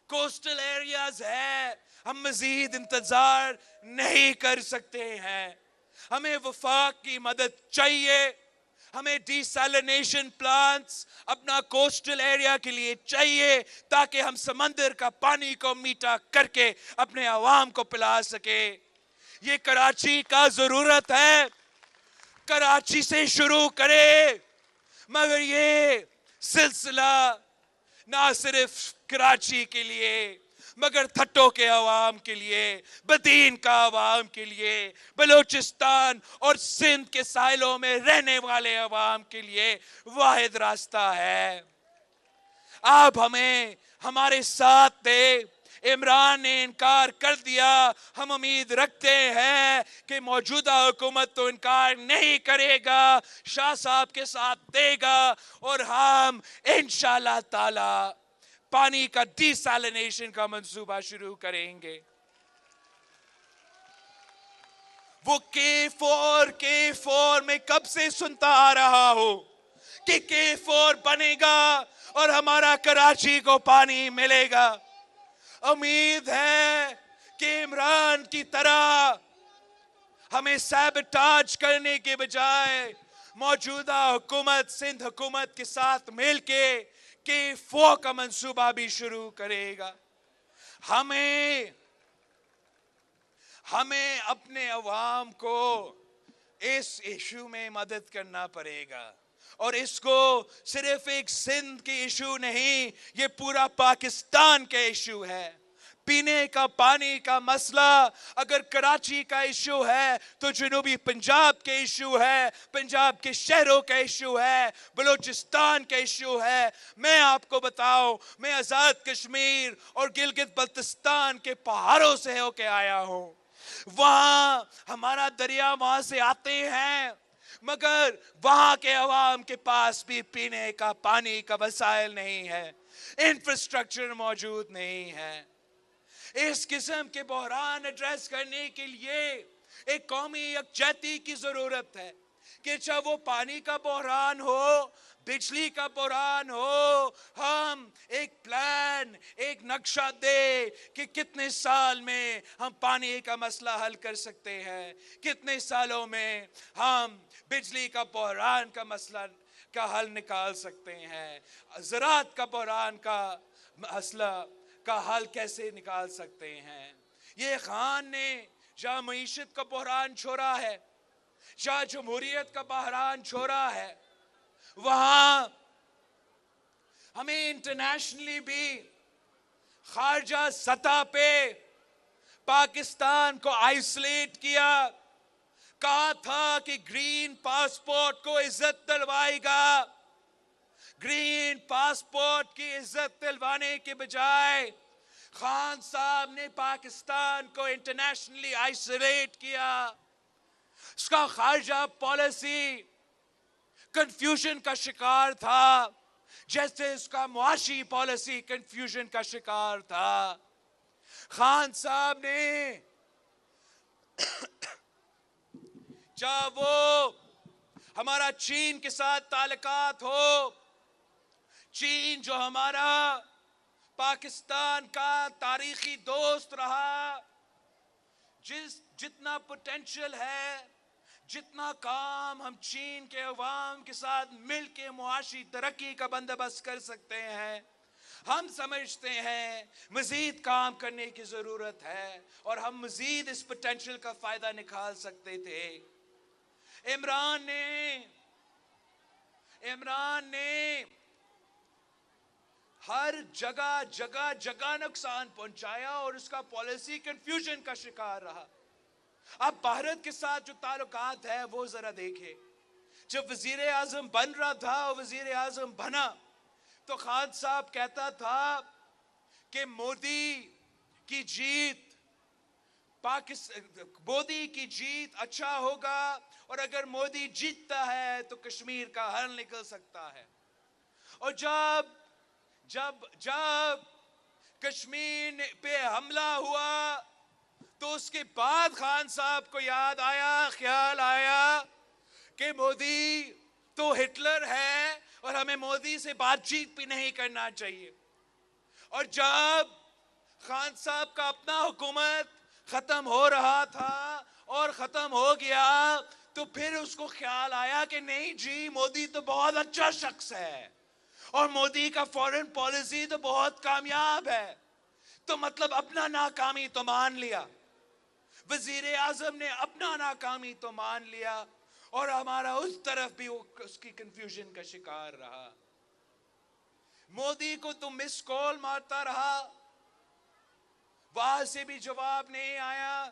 کوسٹل ایریاز ہے، ہم مزید انتظار نہیں کر سکتے ہیں. ہمیں وفاق کی مدد چاہیے. ہمیں ڈی سیلینیشن پلانٹس اپنا کوسٹل ایریا کے لیے چاہیے تاکہ ہم سمندر کا پانی کو میٹھا کر کے اپنے عوام کو پلا سکے. یہ کراچی کا ضرورت ہے، کراچی سے شروع کرے. مگر یہ سلسلہ نہ صرف کراچی کے لیے مگر تھٹو کے عوام کے لیے، بدین کا عوام کے لیے، بلوچستان اور سندھ کے ساحلوں میں رہنے والے عوام کے لیے واحد راستہ ہے. آپ ہمیں ہمارے ساتھ دے. عمران نے انکار کر دیا، ہم امید رکھتے ہیں کہ موجودہ حکومت تو انکار نہیں کرے گا، شاہ صاحب کے ساتھ دے گا اور ہم انشاءاللہ تعالی پانی کا ڈی سیلینیشن کا منصوبہ شروع کریں گے. وہ K4 میں کب سے سنتا آ رہا ہوں کہ K4 بنے گا اور ہمارا کراچی کو پانی ملے گا. امید ہے کہ عمران کی طرح ہمیں سیبٹاج کرنے کے بجائے موجودہ حکومت سندھ حکومت کے ساتھ مل کے K4 کا منصوبہ بھی شروع کرے گا. ہمیں اپنے عوام کو اس ایشو میں مدد کرنا پڑے گا، اور اس کو صرف ایک سندھ کی ایشو نہیں، یہ پورا پاکستان کا ایشو ہے. پینے کا پانی کا مسئلہ اگر کراچی کا ایشو ہے تو جنوبی پنجاب کے ایشو ہے، پنجاب کے شہروں کا ایشو ہے، بلوچستان کا ایشو ہے. میں آپ کو بتاؤں، میں آزاد کشمیر اور گلگت بلتستان کے پہاڑوں سے ہو کے آیا ہوں. وہاں ہمارا دریا وہاں سے آتے ہیں، مگر وہاں کے عوام کے پاس بھی پینے کا پانی کا وسائل نہیں ہے، انفراسٹرکچر موجود نہیں ہے. اس قسم کے بحران ایڈریس کرنے کے لیے ایک قومی یکجہتی کی ضرورت ہے کہ چاہے وہ پانی کا بحران ہو، بجلی کا بحران ہو، ہم ایک پلان، ایک نقشہ دے کہ کتنے سال میں ہم پانی کا مسئلہ حل کر سکتے ہیں، کتنے سالوں میں ہم بجلی کا بحران کا مسئلہ کا حل نکال سکتے ہیں، زراعت کا بحران کا مسئلہ کا حل کیسے نکال سکتے ہیں. یہ خان نے جہاں معیشت کا بحران چھوڑا ہے, جہاں جمہوریت کا بحران چھوڑا ہے, وہاں ہمیں انٹرنیشنلی بھی خارجہ سطح پہ پاکستان کو آئسولیٹ کیا. کہا تھا کہ گرین پاسپورٹ کو عزت دلوائے گا. گرین پاسپورٹ کی عزت دلوانے کے بجائے خان صاحب نے پاکستان کو انٹرنیشنلی آئسولیٹ کیا. اس کا خارجہ پالیسی کنفیوژن کا شکار تھا, جیسے اس کا معاشی پالیسی کنفیوژن کا شکار تھا. خان صاحب نے چاہے وہ ہمارا چین کے ساتھ تعلقات ہو, چین جو ہمارا پاکستان کا تاریخی دوست رہا, جتنا پوٹینشل ہے, جتنا کام ہم چین کے عوام کے ساتھ مل کے معاشی ترقی کا بندوبست کر سکتے ہیں, ہم سمجھتے ہیں مزید کام کرنے کی ضرورت ہے اور ہم مزید اس پوٹینشل کا فائدہ نکال سکتے تھے. عمران نے ہر جگہ نقصان پہنچایا اور اس کا پالیسی کنفیوژن کا شکار رہا. اب بھارت کے ساتھ جو تعلقات ہے وہ ذرا دیکھیں. جب وزیر اعظم بن رہا تھا, وزیر اعظم بنا تو خان صاحب کہتا تھا کہ مودی کی جیت اچھا ہوگا, اور اگر مودی جیتتا ہے تو کشمیر کا حل نکل سکتا ہے. اور جب کشمیر پہ حملہ ہوا تو اس کے بعد خان صاحب کو خیال آیا کہ مودی تو ہٹلر ہے اور ہمیں مودی سے بات چیت بھی نہیں کرنا چاہیے. اور جب خان صاحب کا اپنا حکومت ختم ہو رہا تھا اور ختم ہو گیا تو پھر اس کو خیال آیا کہ نہیں جی, مودی تو بہت اچھا شخص ہے اور مودی کا فورن پالیسی تو بہت کامیاب ہے. تو مطلب اپنا ناکامی تو مان لیا, وزیر اعظم نے اپنا ناکامی تو مان لیا, اور ہمارا اس طرف بھی اس کی کنفیوژن کا شکار رہا. مودی کو تو مس کال مارتا رہا, وہاں سے بھی جواب نہیں آیا,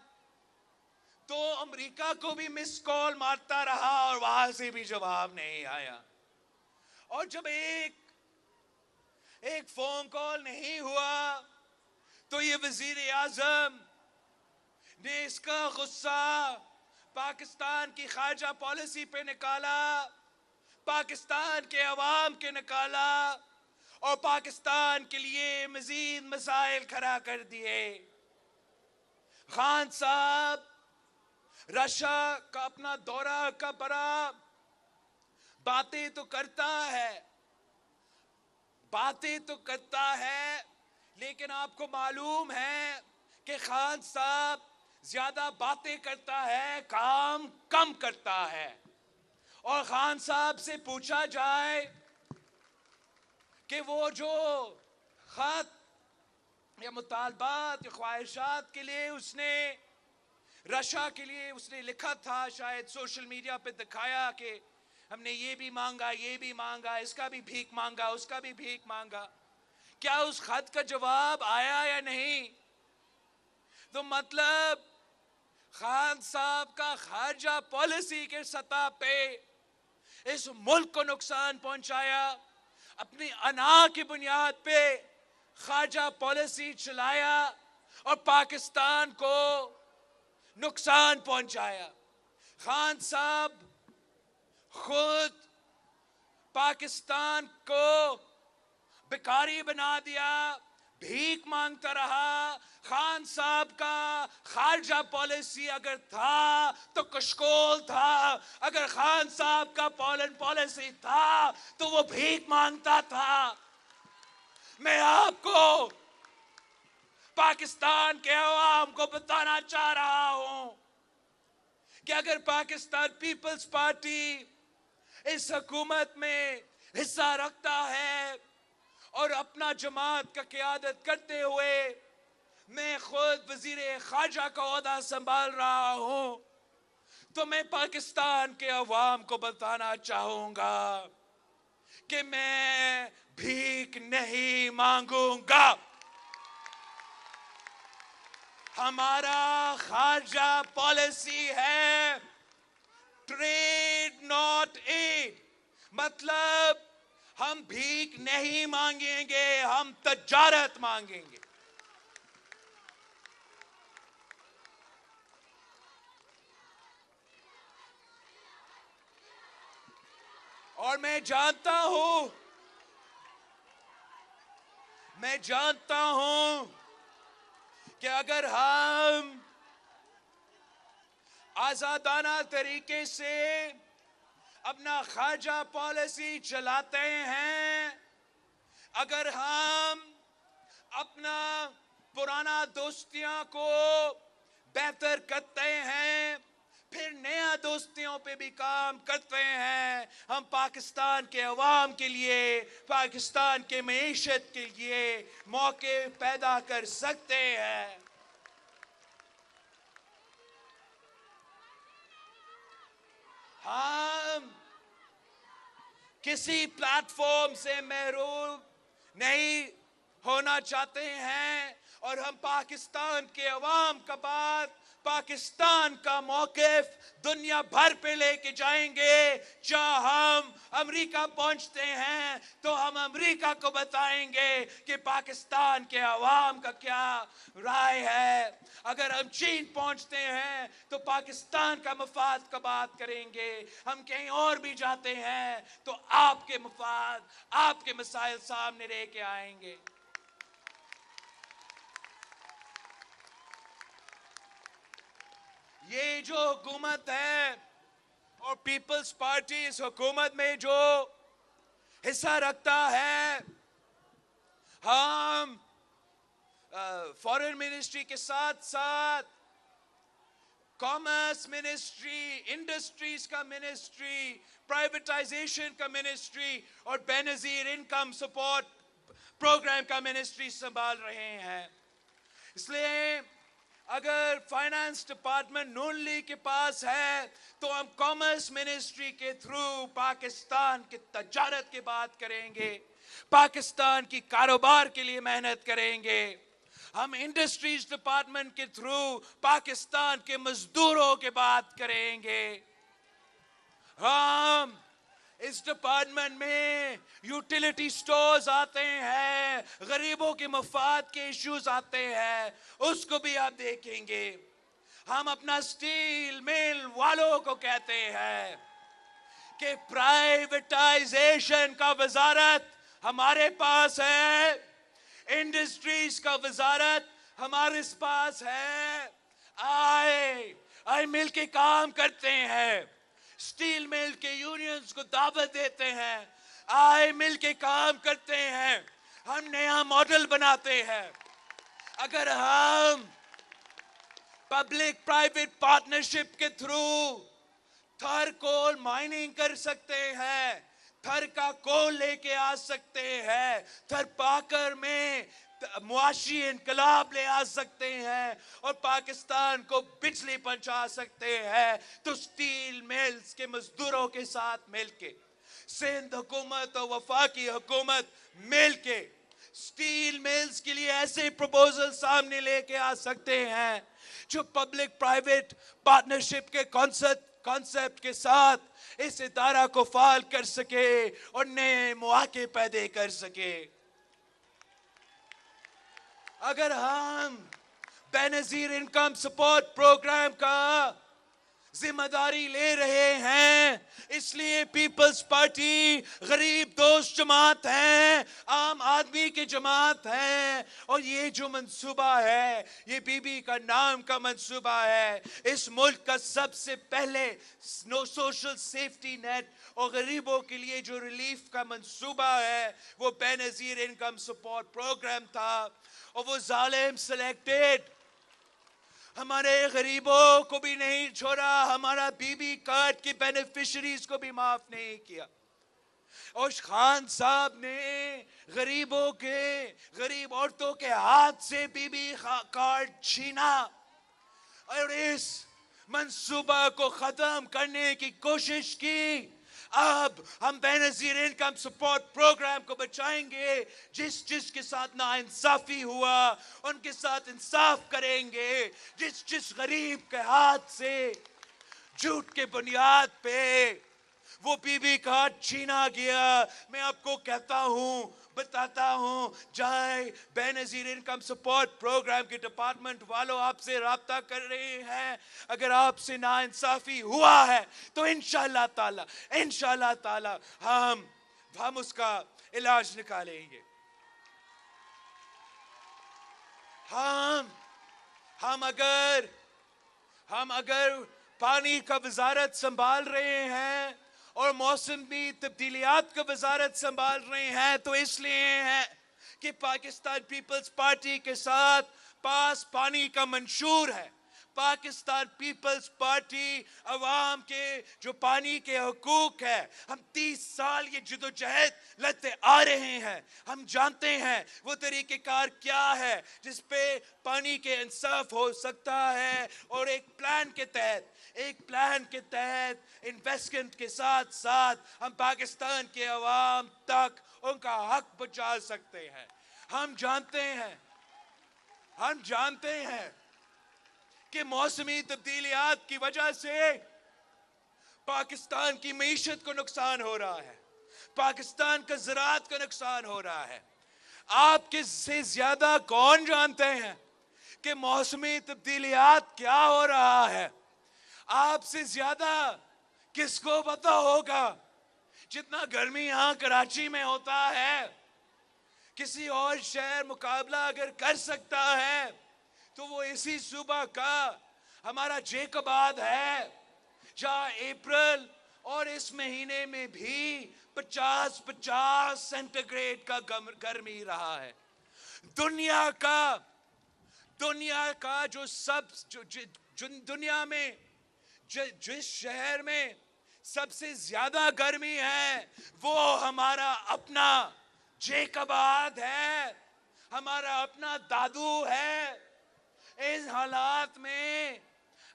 تو امریکہ کو بھی مس کال مارتا رہا اور وہاں سے بھی جواب نہیں آیا. اور جب ایک فون کال نہیں ہوا تو یہ وزیر اعظم نے اس کا غصہ پاکستان کی خارجہ پالیسی پہ نکالا, پاکستان کے عوام کے نکالا, اور پاکستان کے لیے مزید مسائل کھڑا کر دیے. خان صاحب رشیا کا اپنا دورہ کا بڑا باتیں تو کرتا ہے, لیکن آپ کو معلوم ہے کہ خان صاحب زیادہ باتیں کرتا ہے, کام کم کرتا ہے. اور خان صاحب سے پوچھا جائے کہ وہ جو خط یا مطالبات یا خواہشات کے لیے اس نے رشیا کے لیے اس نے لکھا تھا, شاید سوشل میڈیا پہ دکھایا کہ ہم نے یہ بھی مانگا, اس کا بھی بھیک مانگا, اس کا بھی بھیک مانگا, کیا اس خط کا جواب آیا یا نہیں؟ تو مطلب خان صاحب کا خارجہ پالیسی کے سطح پہ اس ملک کو نقصان پہنچایا, اپنی انا کی بنیاد پہ خارجہ پالیسی چلایا اور پاکستان کو نقصان پہنچایا. خان صاحب خود پاکستان کو بھکاری بنا دیا, بھیک مانگتا رہا. خان صاحب کا خارجہ پالیسی اگر تھا تو کشکول تھا, اگر خان صاحب کا فورن پالیسی تھا تو وہ بھیک مانگتا تھا. میں آپ کو پاکستان کے عوام کو بتانا چاہ رہا ہوں کہ اگر پاکستان پیپلز پارٹی اس حکومت میں حصہ رکھتا ہے اور اپنا جماعت کا قیادت کرتے ہوئے میں خود وزیر خارجہ کا عہدہ سنبھال رہا ہوں، تو میں پاکستان کے عوام کو بتانا چاہوں گا کہ میں بھیک نہیں مانگوں گا۔ ہمارا خارجہ پالیسی ہے ٹریڈ ناٹ ایڈ، مطلب ہم بھیک نہیں مانگیں گے، ہم تجارت مانگیں گے۔ اور میں جانتا ہوں کہ اگر ہم آزادانہ طریقے سے اپنا خارجہ پالیسی چلاتے ہیں، اگر ہم اپنا پرانا دوستیاں کو بہتر کرتے ہیں، پھر نیا دوستیوں پہ بھی کام کرتے ہیں، ہم پاکستان کے عوام کے لیے، پاکستان کے معیشت کے لیے موقع پیدا کر سکتے ہیں۔ ہم کسی پلیٹ فارم سے محروم نہیں ہونا چاہتے ہیں، اور ہم پاکستان کے عوام کا بات، پاکستان کا موقف دنیا بھر پہ لے کے جائیں گے۔ جہاں ہم امریکہ پہنچتے ہیں تو ہم امریکہ کو بتائیں گے کہ پاکستان کے عوام کا کیا رائے ہے۔ اگر ہم چین پہنچتے ہیں تو پاکستان کا مفاد کا بات کریں گے۔ ہم کہیں اور بھی جاتے ہیں تو آپ کے مفاد، آپ کے مسائل سامنے لے کے آئیں گے۔ یہ جو حکومت ہے اور پیپلز پارٹی اس حکومت میں جو حصہ رکھتا ہے، ہم فارن منسٹری کے ساتھ ساتھ کامرس منسٹری، انڈسٹریز کا منسٹری، پرائیویٹائزیشن کا منسٹری اور بے نظیر انکم سپورٹ پروگرام کا منسٹری سنبھال رہے ہیں۔ اس لیے اگر فائنانس ڈپارٹمنٹ نون لیگ کے پاس ہے تو ہم کامرس منسٹری کے تھرو پاکستان کی تجارت کی بات کریں گے، پاکستان کی کاروبار کے لیے محنت کریں گے۔ ہم انڈسٹریز ڈپارٹمنٹ کے تھرو پاکستان کے مزدوروں کی بات کریں گے۔ ہم اس ڈپارٹمنٹ میں یوٹیلیٹی سٹورز آتے ہیں، غریبوں کے مفاد کے ایشوز آتے ہیں، اس کو بھی آپ دیکھیں گے۔ ہم اپنا سٹیل مل والوں کو کہتے ہیں کہ پرائیویٹائزیشن کا وزارت ہمارے پاس ہے، انڈسٹریز کا وزارت ہمارے پاس ہے، آئے مل کے کام کرتے ہیں، سٹیل مل کے یونینز کو دعوت دیتے ہیں، آئے مل کے کام کرتے ہیں، ہم نیا ماڈل بناتے ہیں۔ اگر ہم پبلک پرائیویٹ پارٹنرشپ کے تھرو تھر کول مائننگ کر سکتے ہیں، تھر کا کول لے کے آ سکتے ہیں، تھر پاکر میں معاشی انقلاب لے آ سکتے ہیں اور پاکستان کو بجلی پہنچا سکتے ہیں، تو سٹیل ملز کے مزدوروں کے ساتھ مل کے، سندھ حکومت اور وفاقی حکومت مل کے سٹیل ملز کے لیے ایسے پروپوزل سامنے لے کے آ سکتے ہیں جو پبلک پرائیویٹ پارٹنرشپ کے کانسیپٹ کے ساتھ اس ادارہ کو فعال کر سکے اور نئے مواقع پیدا کر سکے۔ اگر ہم بے نظیر انکم سپورٹ پروگرام کا ذمہ داری لے رہے ہیں، اس لیے پیپلز پارٹی غریب دوست جماعت ہے، عام آدمی کی جماعت ہے، اور یہ جو منصوبہ ہے یہ بی بی کا نام کا منصوبہ ہے۔ اس ملک کا سب سے پہلے سوشل سیفٹی نیٹ اور غریبوں کے لیے جو ریلیف کا منصوبہ ہے وہ بے نظیر انکم سپورٹ پروگرام تھا، اور وہ ظالم سلیکٹڈ ہمارے غریبوں کو بھی نہیں چھوڑا، ہمارا بی بی کارڈ کی بینیفیشریز کو بھی معاف نہیں کیا۔ اور خان صاحب نے غریب عورتوں کے ہاتھ سے بی بی کارڈ چھینا اور اس منصوبہ کو ختم کرنے کی کوشش کی. اب ہم بے نظیر انکم سپورٹ پروگرام کو بچائیں گے. جس کے ساتھ ناانصافی ہوا ان کے ساتھ انصاف کریں گے. جس غریب کے ہاتھ سے جھوٹ کے بنیاد پہ وہ بی بی کارڈ چھینا گیا، میں آپ کو کہتا ہوں، بتاتا ہوں، جائے بے نظیر انکم سپورٹ پروگرام کے ڈپارٹمنٹ والوں آپ سے رابطہ کر رہے ہیں. اگر آپ سے ناانصافی ہوا ہے تو انشاءاللہ تعالی ہم اس کا علاج نکالیں گے. ہم اگر پانی کا وزارت سنبھال رہے ہیں اور موسمی تبدیلیات کا وزارت سنبھال رہے ہیں تو اس لیے ہے کہ پاکستان پیپلز پارٹی کے ساتھ پاس پانی کا منشور ہے. پاکستان پیپلز پارٹی عوام کے جو پانی کے حقوق ہے، ہم 30 سال یہ جدوجہد لڑتے آ رہے ہیں. ہم جانتے ہیں وہ طریقہ کار کیا ہے جس پہ پانی کے انصاف ہو سکتا ہے، اور ایک پلان کے تحت انویسٹمنٹ کے ساتھ ساتھ ہم پاکستان کے عوام تک ان کا حق پہنچا سکتے ہیں. ہم جانتے ہیں کہ موسمی تبدیلیات کی وجہ سے پاکستان کی معیشت کو نقصان ہو رہا ہے، پاکستان کا زراعت کو نقصان ہو رہا ہے. آپ کے سے زیادہ کون جانتے ہیں کہ موسمی تبدیلیات کیا ہو رہا ہے؟ آپ سے زیادہ کس کو پتا ہوگا؟ جتنا گرمی یہاں کراچی میں ہوتا ہے، کسی اور شہر مقابلہ اگر کر سکتا ہے تو وہ اسی صوبہ کا ہمارا جیکباد ہے، جہاں اپریل اور اس مہینے میں بھی 50 سینٹی گریڈ کا گرمی رہا ہے. دنیا کا دنیا میں جس شہر میں سب سے زیادہ گرمی ہے وہ ہمارا اپنا جیکباد ہے، ہمارا اپنا دادو ہے. اس حالات میں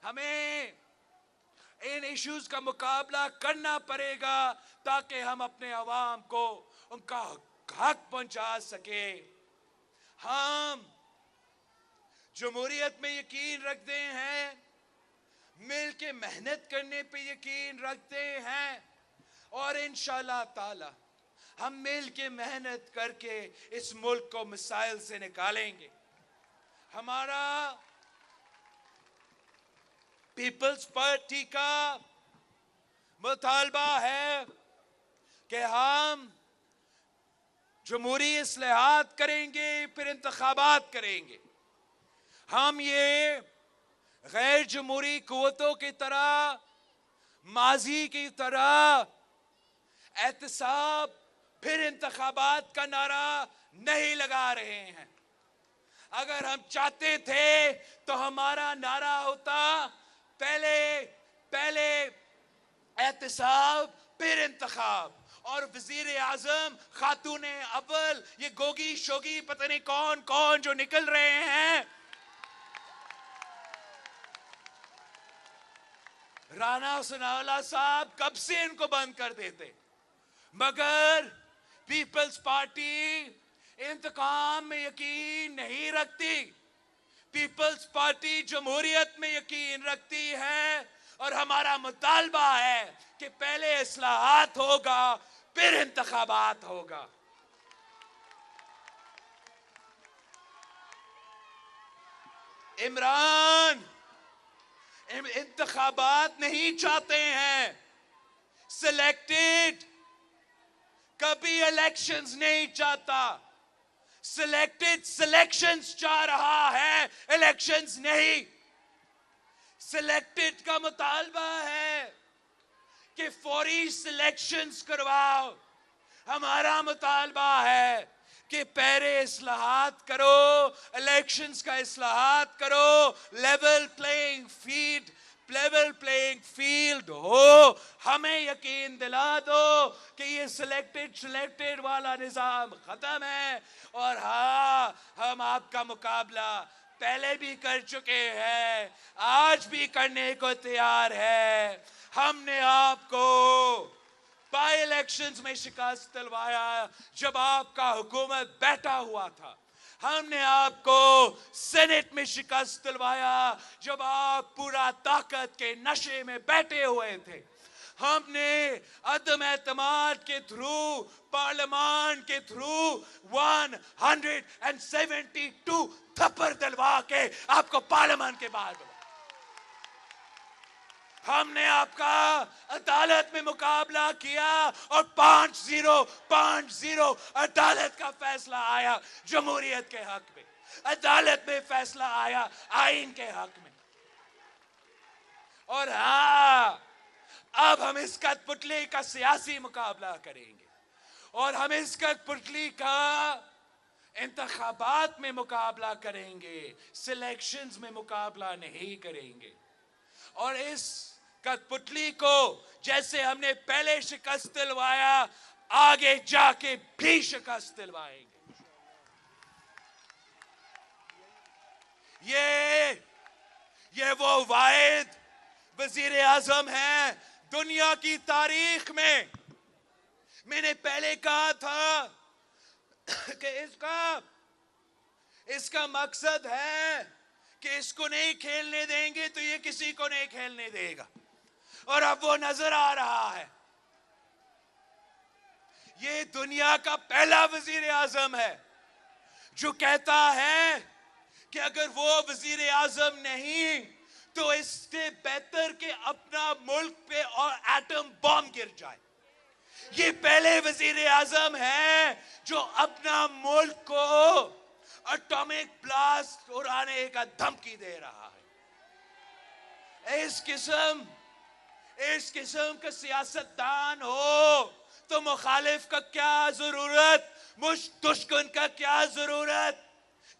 ہمیں ان ایشوز کا مقابلہ کرنا پڑے گا تاکہ ہم اپنے عوام کو ان کا حق پہنچا سکے. ہم جمہوریت میں یقین رکھتے ہیں، مل کے محنت کرنے پہ یقین رکھتے ہیں، اور انشاءاللہ تعالی ہم مل کے محنت کر کے اس ملک کو مسائل سے نکالیں گے. ہمارا پیپلز پارٹی کا مطالبہ ہے کہ ہم جمہوری اصلاحات کریں گے، پھر انتخابات کریں گے. ہم یہ غیر جمہوری قوتوں کی طرح، ماضی کی طرح احتساب پھر انتخابات کا نعرہ نہیں لگا رہے ہیں. اگر ہم چاہتے تھے تو ہمارا نعرہ ہوتا پہلے احتساب پھر انتخاب. اور وزیر اعظم، خاتون اول، یہ گوگی شوگی پتہ نہیں کون جو نکل رہے ہیں، رانا ثناءاللہ صاحب کب سے ان کو بند کر دیتے. مگر پیپلز پارٹی انتقام میں یقین نہیں رکھتی. پیپلز پارٹی جمہوریت میں یقین رکھتی ہے، اور ہمارا مطالبہ ہے کہ پہلے اصلاحات ہوگا پھر انتخابات ہوگا. عمران انتخابات نہیں چاہتے ہیں، سلیکٹڈ، کبھی الیکشنز نہیں چاہتا. سلیکشنز چاہ رہا ہے، الیکشنز نہیں. سلیکٹڈ کا مطالبہ ہے کہ فوری سلیکشنز کرواؤ. ہمارا مطالبہ ہے کہ پہلے اصلاحات کرو، الیکشنز کا اصلاحات کرو، لیول پلینگ فیلڈ ہو. ہمیں یقین دلا دو کہ یہ سلیکٹڈ والا نظام ختم ہے. اور ہاں، ہم آپ کا مقابلہ پہلے بھی کر چکے ہیں، آج بھی کرنے کو تیار ہے. ہم نے آپ کو بائی الیکشنز میں شکست دلوایا جب آپ کا حکومت بیٹھا ہوا تھا. ہم نے آپ کو سینٹ میں شکست دلوایا جب آپ پورا طاقت کے نشے میں بیٹھے ہوئے تھے. ہم نے عدم اعتماد کے تھرو، پارلیمان کے تھرو 172 تھپڑ دلوا کے آپ کو پارلیمان کے باہر بلا. ہم نے آپ کا عدالت میں مقابلہ کیا اور 5-0 عدالت کا فیصلہ آیا جمہوریت کے حق میں. عدالت میں فیصلہ آیا آئین کے حق میں. اور ہاں، اب ہم اس کٹ پتلی کا سیاسی مقابلہ کریں گے، اور ہم اس کٹ پتلی کا انتخابات میں مقابلہ کریں گے، سلیکشنز میں مقابلہ نہیں کریں گے. اور اس کٹ پتلی کو جیسے ہم نے پہلے شکست دلوایا، آگے جا کے بھی شکست دلوائیں گے. یہ وہ واحد وزیر اعظم ہے دنیا کی تاریخ میں. میں نے پہلے کہا تھا کہ اس کا مقصد ہے کہ اس کو نہیں کھیلنے دیں گے تو یہ کسی کو نہیں کھیلنے دے گا، اور اب وہ نظر آ رہا ہے. یہ دنیا کا پہلا وزیر اعظم ہے جو کہتا ہے کہ اگر وہ وزیر اعظم نہیں تو اس سے بہتر کہ اپنا ملک پہ اور ایٹم بم گر جائے. یہ پہلے وزیر اعظم ہے جو اپنا ملک کو اٹامک بلاسٹ اڑانے کا دھمکی دے رہا ہے. اس قسم کا سیاستدان ہو تو مخالف کا کیا ضرورت، دشمن کا کیا ضرورت،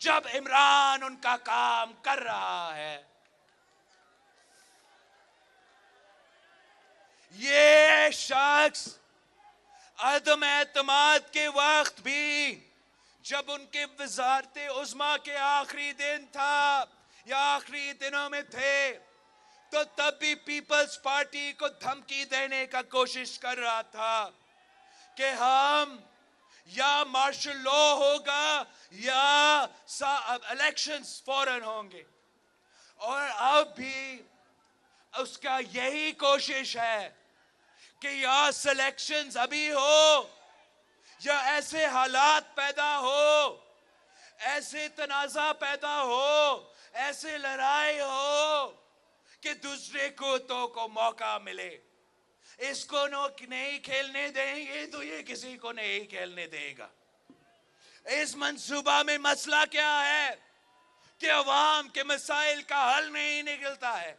جب عمران ان کا کام کر رہا ہے. یہ شخص عدم اعتماد کے وقت بھی، جب ان کے وزارت عظمیٰ کے آخری دن تھا یا آخری دنوں میں تھے، تو تب بھی پیپلز پارٹی کو دھمکی دینے کا کوشش کر رہا تھا کہ ہم یا مارشل لا ہوگا یا الیکشنز فوراً ہوں گے. اور اب بھی اس کا یہی کوشش ہے کہ یا سلیکشنز ابھی ہو یا ایسے حالات پیدا ہو، ایسے تنازع پیدا ہو، ایسے لڑائی ہو کہ دوسرے قوتوں کو موقع ملے. اس کو نہیں کھیلنے دیں گے تو یہ کسی کو نہیں کھیلنے دے گا. اس منصوبہ میں مسئلہ کیا ہے کہ عوام کے مسائل کا حل نہیں نکلتا ہے.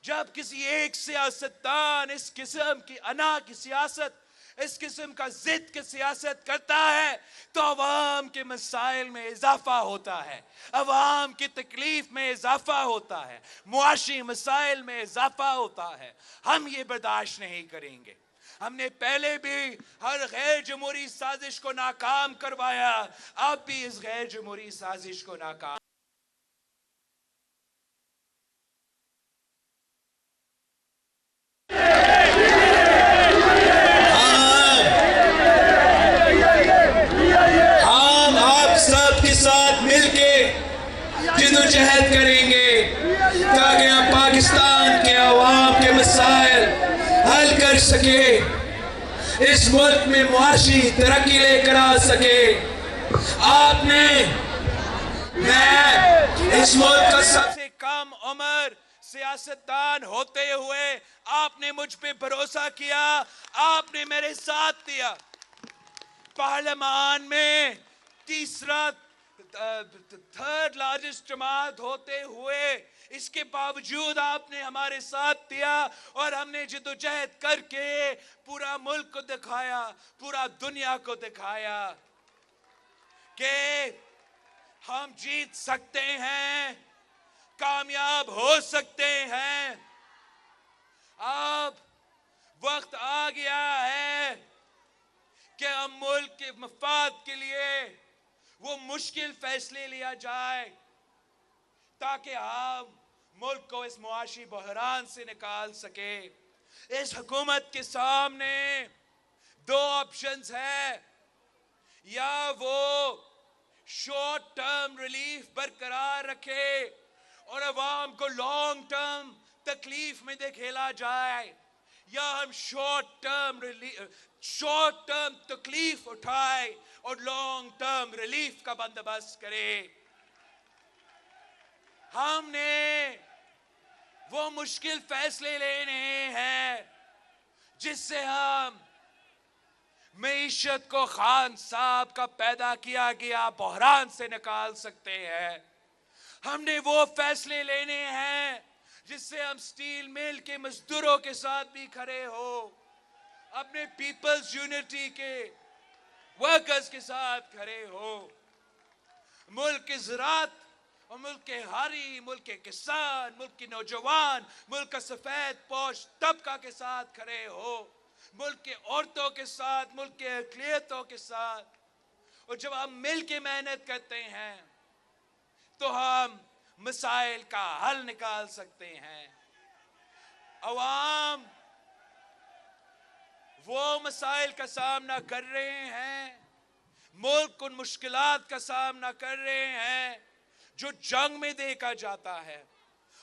جب کسی ایک سیاستدان اس قسم کی انا کی سیاست، اس قسم کا ضد کی سیاست کرتا ہے تو عوام کے مسائل میں اضافہ ہوتا ہے، عوام کی تکلیف میں اضافہ ہوتا ہے، معاشی مسائل میں اضافہ ہوتا ہے. ہم یہ برداشت نہیں کریں گے. ہم نے پہلے بھی ہر غیر جمہوری سازش کو ناکام کروایا، اب بھی اس غیر جمہوری سازش کو ناکام. جدوجہد کریں گے تاکہ ہم پاکستان کے عوام کے مسائل حل کر سکے، اس ملک میں معاشی ترقی لے کر آ سکے. آپ نے، میں اس ملک کا سب سے کم عمر سیاستدان ہوتے ہوئے آپ نے مجھ پہ بھروسہ کیا، آپ نے میرے ساتھ دیا. پارلیمان میں تھرڈ لارجسٹ جماعت ہوتے ہوئے اس کے باوجود آپ نے ہمارے ساتھ دیا، اور ہم نے جدوجہد کر کے پورا ملک کو دکھایا، پورا دنیا کو دکھایا کہ ہم جیت سکتے ہیں، کامیاب ہو سکتے ہیں. اب آ گیا ہے کہ ہم ملک کے مفاد کے لیے وہ مشکل فیصلے لیا جائے تاکہ ہم ملک کو اس معاشی بحران سے نکال سکے. اس حکومت کے سامنے دو آپشنز ہیں، یا وہ شارٹ ٹرم ریلیف برقرار رکھے اور عوام کو لانگ ٹرم تکلیف میں دکھیلا جائے، یا ہم شارٹ ٹرم تکلیف اٹھائے اور لانگ ٹرم ریلیف کا بندوبست کرے. ہم نے وہ مشکل فیصلے لینے ہیں جس سے ہم معیشت کو خان صاحب کا پیدا کیا گیا بحران سے نکال سکتے ہیں. ہم نے وہ فیصلے لینے ہیں جس سے ہم سٹیل مل کے مزدوروں کے ساتھ بھی کھڑے ہو، اپنے پیپلز یونٹی کے ورکرز کے ساتھ کھڑے ہو، ملک کی زراعت اور ملک کے ہاری، ملک کے کسان، ملک کے نوجوان، ملک کا سفید پوش طبقہ کے ساتھ کھڑے ہو، ملک کے عورتوں کے ساتھ، ملک کے اقلیتوں کے ساتھ. اور جب ہم مل کے محنت کرتے ہیں تو ہم مسائل کا حل نکال سکتے ہیں. عوام وہ مسائل کا سامنا کر رہے ہیں، ملک ان مشکلات کا سامنا کر رہے ہیں جو جنگ میں دیکھا جاتا ہے.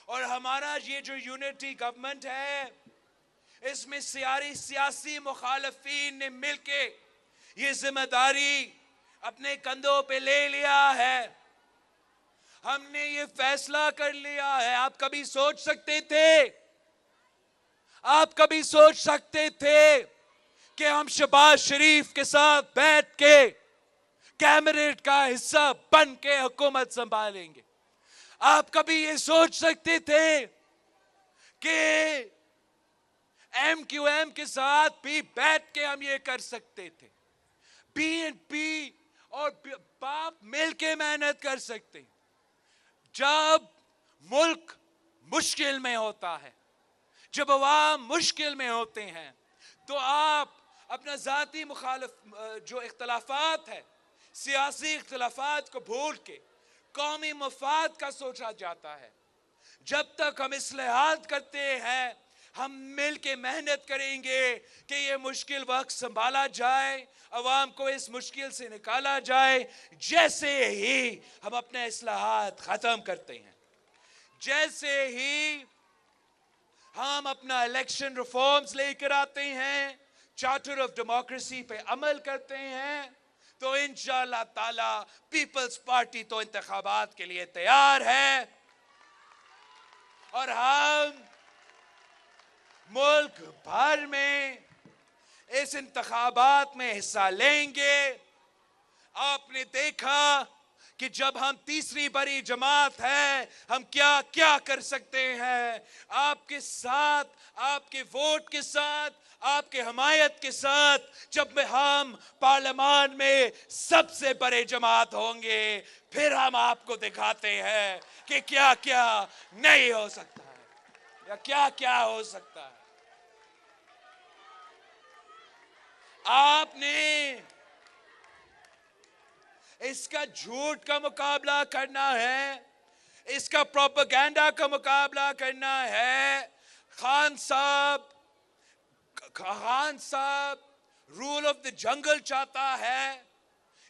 اور ہمارا یہ جو یونٹی گورنمنٹ ہے، اس میں سیاسی مخالفین نے مل کے یہ ذمہ داری اپنے کندھوں پہ لے لیا ہے. ہم نے یہ فیصلہ کر لیا ہے. آپ کبھی سوچ سکتے تھے کہ ہم شہباز شریف کے ساتھ بیٹھ کے کیبنٹ کا حصہ بن کے حکومت سنبھالیں گے؟ آپ کبھی یہ سوچ سکتے تھے کہ ایم کیو ایم کے ساتھ بھی بیٹھ کے ہم یہ کر سکتے تھے؟ پی این پی اور باپ مل کے محنت کر سکتے ہیں. جب ملک مشکل میں ہوتا ہے، جب عوام مشکل میں ہوتے ہیں، تو آپ اپنا ذاتی جو اختلافات ہے، سیاسی اختلافات کو بھول کے قومی مفاد کا سوچا جاتا ہے. جب تک ہم اصلاحات کرتے ہیں، ہم مل کے محنت کریں گے کہ یہ مشکل وقت سنبھالا جائے، عوام کو اس مشکل سے نکالا جائے. جیسے ہی ہم اپنے اصلاحات ختم کرتے ہیں، جیسے ہی ہم اپنا الیکشن ریفارمز لے کر آتے ہیں، چارٹر آف ڈیموکریسی پہ عمل کرتے ہیں، تو انشاءاللہ تعالی پیپلز پارٹی تو انتخابات کے لیے تیار ہے اور ہم ملک بھر میں اس انتخابات میں حصہ لیں گے. آپ نے دیکھا کہ جب ہم تیسری بڑی جماعت ہے، ہم کیا کیا کر سکتے ہیں. آپ کے ساتھ، آپ کے ووٹ کے ساتھ، آپ کے حمایت کے ساتھ جب ہم پارلیمان میں سب سے بڑے جماعت ہوں گے، پھر ہم آپ کو دکھاتے ہیں کہ کیا کیا نہیں ہو سکتا ہے یا کیا کیا ہو سکتا ہے. آپ نے اس کا جھوٹ کا مقابلہ کرنا ہے، اس کا پروپیگنڈا کا مقابلہ کرنا ہے. خان صاحب رول آف دا جنگل چاہتا ہے،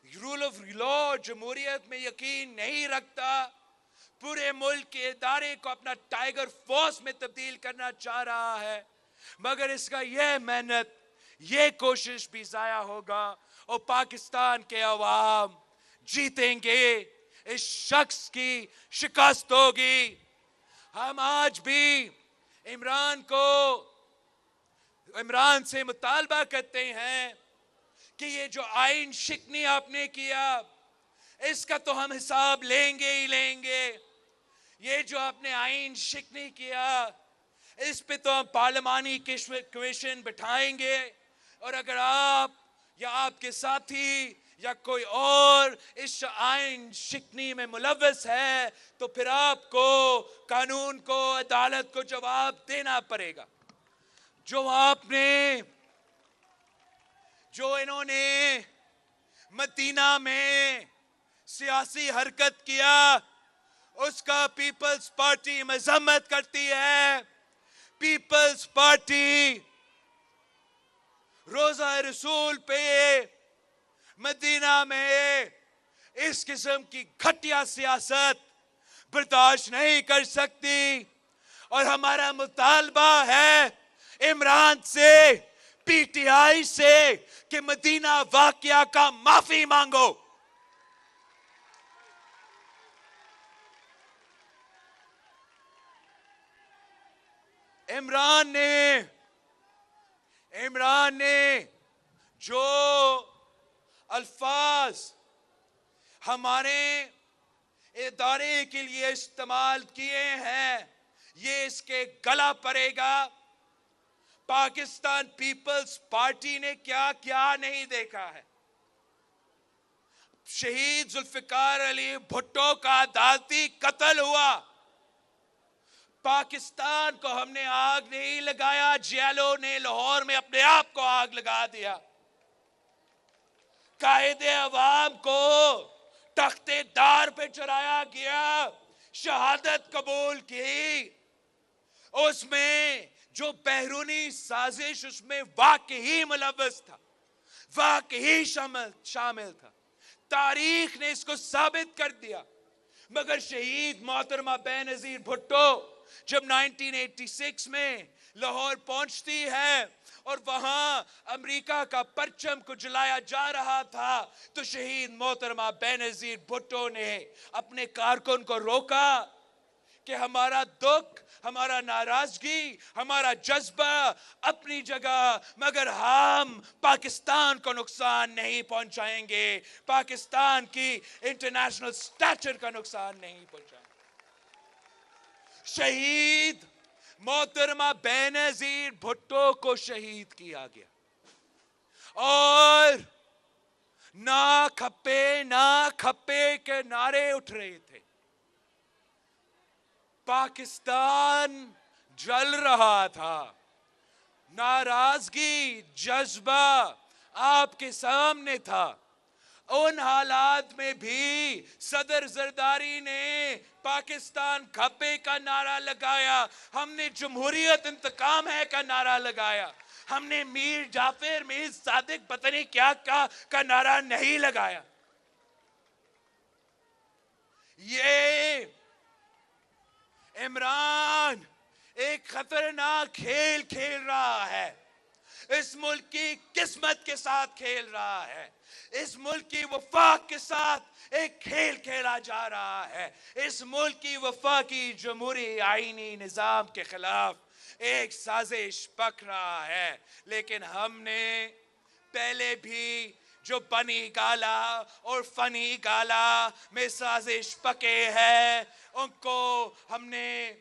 رول آف لا، جمہوریت میں یقین نہیں رکھتا، پورے ملک کے ادارے کو اپنا ٹائیگر فورس میں تبدیل کرنا چاہ رہا ہے. مگر اس کا یہ محنت، یہ کوشش بھی ضائع ہوگا اور پاکستان کے عوام جیتیں گے. اس شخص کی شکست ہوگی. ہم آج بھی عمران سے مطالبہ کرتے ہیں کہ یہ جو آئین شکنی آپ نے کیا، اس کا تو ہم حساب لیں گے ہی لیں گے. یہ جو آپ نے آئین شکنی کیا، اس پہ تو ہم پارلیمانی کمیشن بٹھائیں گے، اور اگر آپ یا آپ کے ساتھی یا کوئی اور اس آئین شکنی میں ملوث ہے تو پھر آپ کو قانون کو، عدالت کو جواب دینا پڑے گا. جو آپ نے جو انہوں نے مدینہ میں سیاسی حرکت کیا اس کا پیپلز پارٹی مذمت کرتی ہے. پیپلز پارٹی روزہ رسول پہ مدینہ میں اس قسم کی گھٹیا سیاست برداشت نہیں کر سکتی اور ہمارا مطالبہ ہے عمران سے, پی ٹی آئی سے کہ مدینہ واقعہ کا معافی مانگو. عمران نے جو الفاظ ہمارے ادارے کے لیے استعمال کیے ہیں یہ اس کے گلا پڑے گا. پاکستان پیپلز پارٹی نے کیا کیا نہیں دیکھا ہے. شہید ذوالفقار علی بھٹو کا عدالتی قتل ہوا. پاکستان کو ہم نے آگ نہیں لگایا, جیلوں نے لاہور میں اپنے آپ کو آگ لگا دیا. قائد عوام کو تختے دار پہ چڑھایا گیا, شہادت قبول کی. اس میں جو بیرونی سازش اس میں واقعی ملوث تھا, واقعی شامل تھا. تاریخ نے اس کو ثابت کر دیا. مگر شہید محترمہ بے نظیر بھٹو جب 1986 میں لاہور پہنچتی ہے اور وہاں امریکہ کا پرچم کو جلایا جا رہا تھا تو شہید محترمہ بے نظیر بھٹو نے اپنے کارکن کو روکا کہ ہمارا دکھ, ہمارا ناراضگی, ہمارا جذبہ اپنی جگہ, مگر ہم پاکستان کو نقصان نہیں پہنچائیں گے, پاکستان کی انٹرنیشنل سٹیچر کا نقصان نہیں پہنچائیں گے. شہید محترمہ بے نظیر بھٹو کو شہید کیا گیا اور نہ کھپے کے نعرے اٹھ رہے تھے. پاکستان جل رہا تھا. ناراضگی, جذبہ آپ کے سامنے تھا. ان حالات میں بھی صدر زرداری نے پاکستان کھپے کا نعرہ لگایا, ہم نے جمہوریت انتقام ہے کا نعرہ لگایا, ہم نے میر جعفر, میر صادق پتہ نہیں کیا کا نعرہ نہیں لگایا. یہ عمران ایک خطرناک کھیل کھیل رہا ہے. اس ملک کی قسمت کے ساتھ کھیل رہا ہے. اس ملک کی وفاق کے ساتھ ایک کھیل کھیلا جا رہا ہے. اس ملک کی وفاقی جمہوری آئینی نظام کے خلاف ایک سازش پک رہا ہے. لیکن ہم نے پہلے بھی جو بنی گالا اور فنی گالا میں سازش پکے ہیں ان کو ہم نے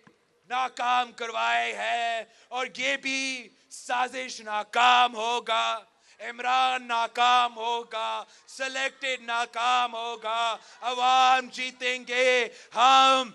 ناکام کروائے ہے اور یہ بھی سازش ناکام ہوگا. عمران ناکام ہوگا, سلیکٹڈ ناکام ہوگا, عوام جیتیں گے. ہم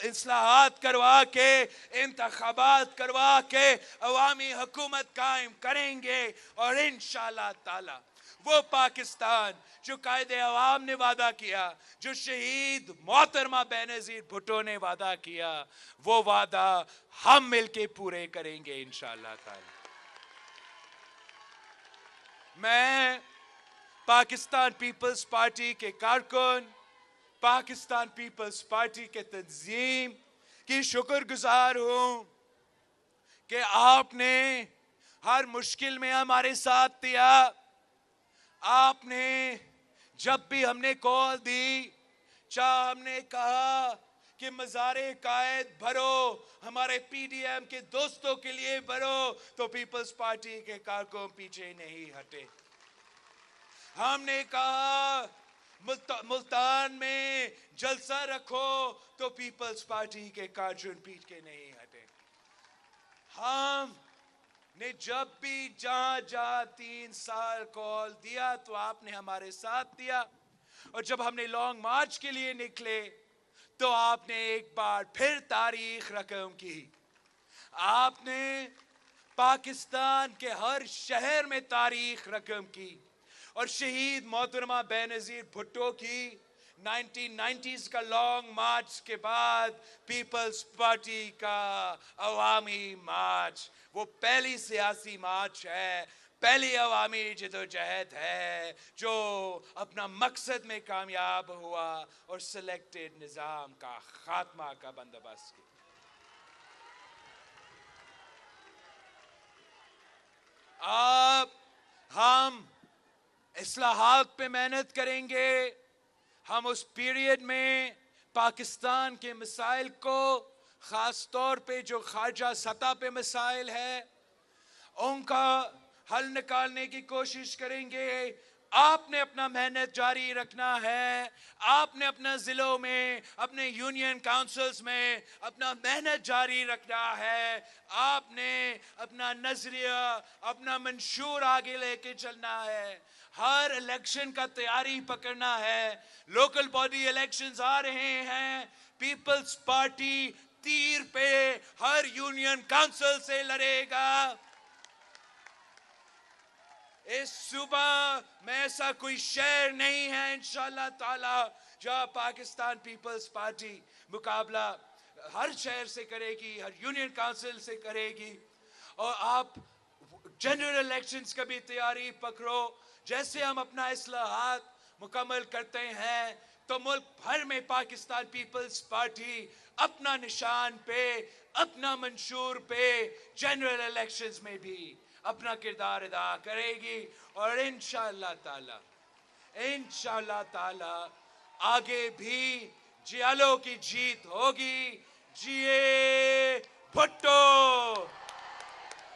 اصلاحات کروا کے, انتخابات کروا کے عوامی حکومت قائم کریں گے اور انشاءاللہ تعالی وہ پاکستان جو قائد عوام نے وعدہ کیا, جو شہید محترمہ بے نظیر بھٹو نے وعدہ کیا, وہ وعدہ ہم مل کے پورے کریں گے انشاءاللہ تعالی. میں پاکستان پیپلز پارٹی کے کارکن, پاکستان پیپلز پارٹی کے تنظیم کی شکر گزار ہوں کہ آپ نے ہر مشکل میں ہمارے ساتھ دیا. آپ نے جب بھی ہم نے کال دی, چاہے ہم نے کہا کہ مزار قائد بھرو, ہمارے پی ڈی ایم کے دوستوں کے لیے بھرو, تو پیپلز پارٹی کے کارکن پیچھے نہیں ہٹے. ہم نے کہا ملتان میں جلسہ رکھو تو پیپلز پارٹی کے کارکن پیچھے نہیں ہٹے. ہم نے جب بھی جہاں 3 سال کال دیا تو آپ نے ہمارے ساتھ دیا, اور جب ہم نے لانگ مارچ کے لیے نکلے تو آپ نے ایک بار پھر تاریخ رقم کی. آپ نے پاکستان کے ہر شہر میں تاریخ رقم کی اور شہید محترمہ بے نظیر بھٹو کی 1990s کا لانگ مارچ کے بعد پیپلز پارٹی کا عوامی مارچ وہ پہلی سیاسی مارچ ہے، پہلی عوامی جدوجہد ہے جو اپنا مقصد میں کامیاب ہوا اور سلیکٹڈ نظام کا خاتمہ کا بندوبست کیا۔ اب ہم اصلاحات پہ محنت کریں گے، ہم اس پیریڈ میں پاکستان کے مسائل کو خاص طور پہ جو خارجہ سطح پہ مسائل ہے ان کا حل نکالنے کی کوشش کریں گے۔ آپ نے اپنا محنت جاری رکھنا ہے، آپ نے اپنا ضلعوں میں، اپنے یونین کاؤنسلز میں اپنا محنت جاری رکھنا ہے، آپ نے اپنا نظریہ، اپنا منشور آگے لے کے چلنا ہے، ہر الیکشن کا تیاری پکڑنا ہے۔ لوکل باڈی الیکشنز آ رہے ہیں، پیپلز پارٹی تیر پہ ہر یونین کاؤنسل سے لڑے گا۔ اس صوبہ میں ایسا کوئی شہر نہیں ہے انشاءاللہ تعالی جہاں پاکستان پیپلز پارٹی مقابلہ ہر شہر سے کرے گی، ہر یونین کاؤنسل سے کرے گی۔ اور آپ جنرل الیکشنز کا بھی تیاری پکڑو۔ جیسے ہم اپنا اصلاحات مکمل کرتے ہیں تو ملک بھر میں پاکستان پیپلز پارٹی اپنا نشان پہ، اپنا منشور پہ جنرل الیکشنز میں بھی اپنا کردار ادا کرے گی، اور انشاءاللہ تعالی آگے بھی جیالو کی جیت ہوگی۔ جیے بھٹو!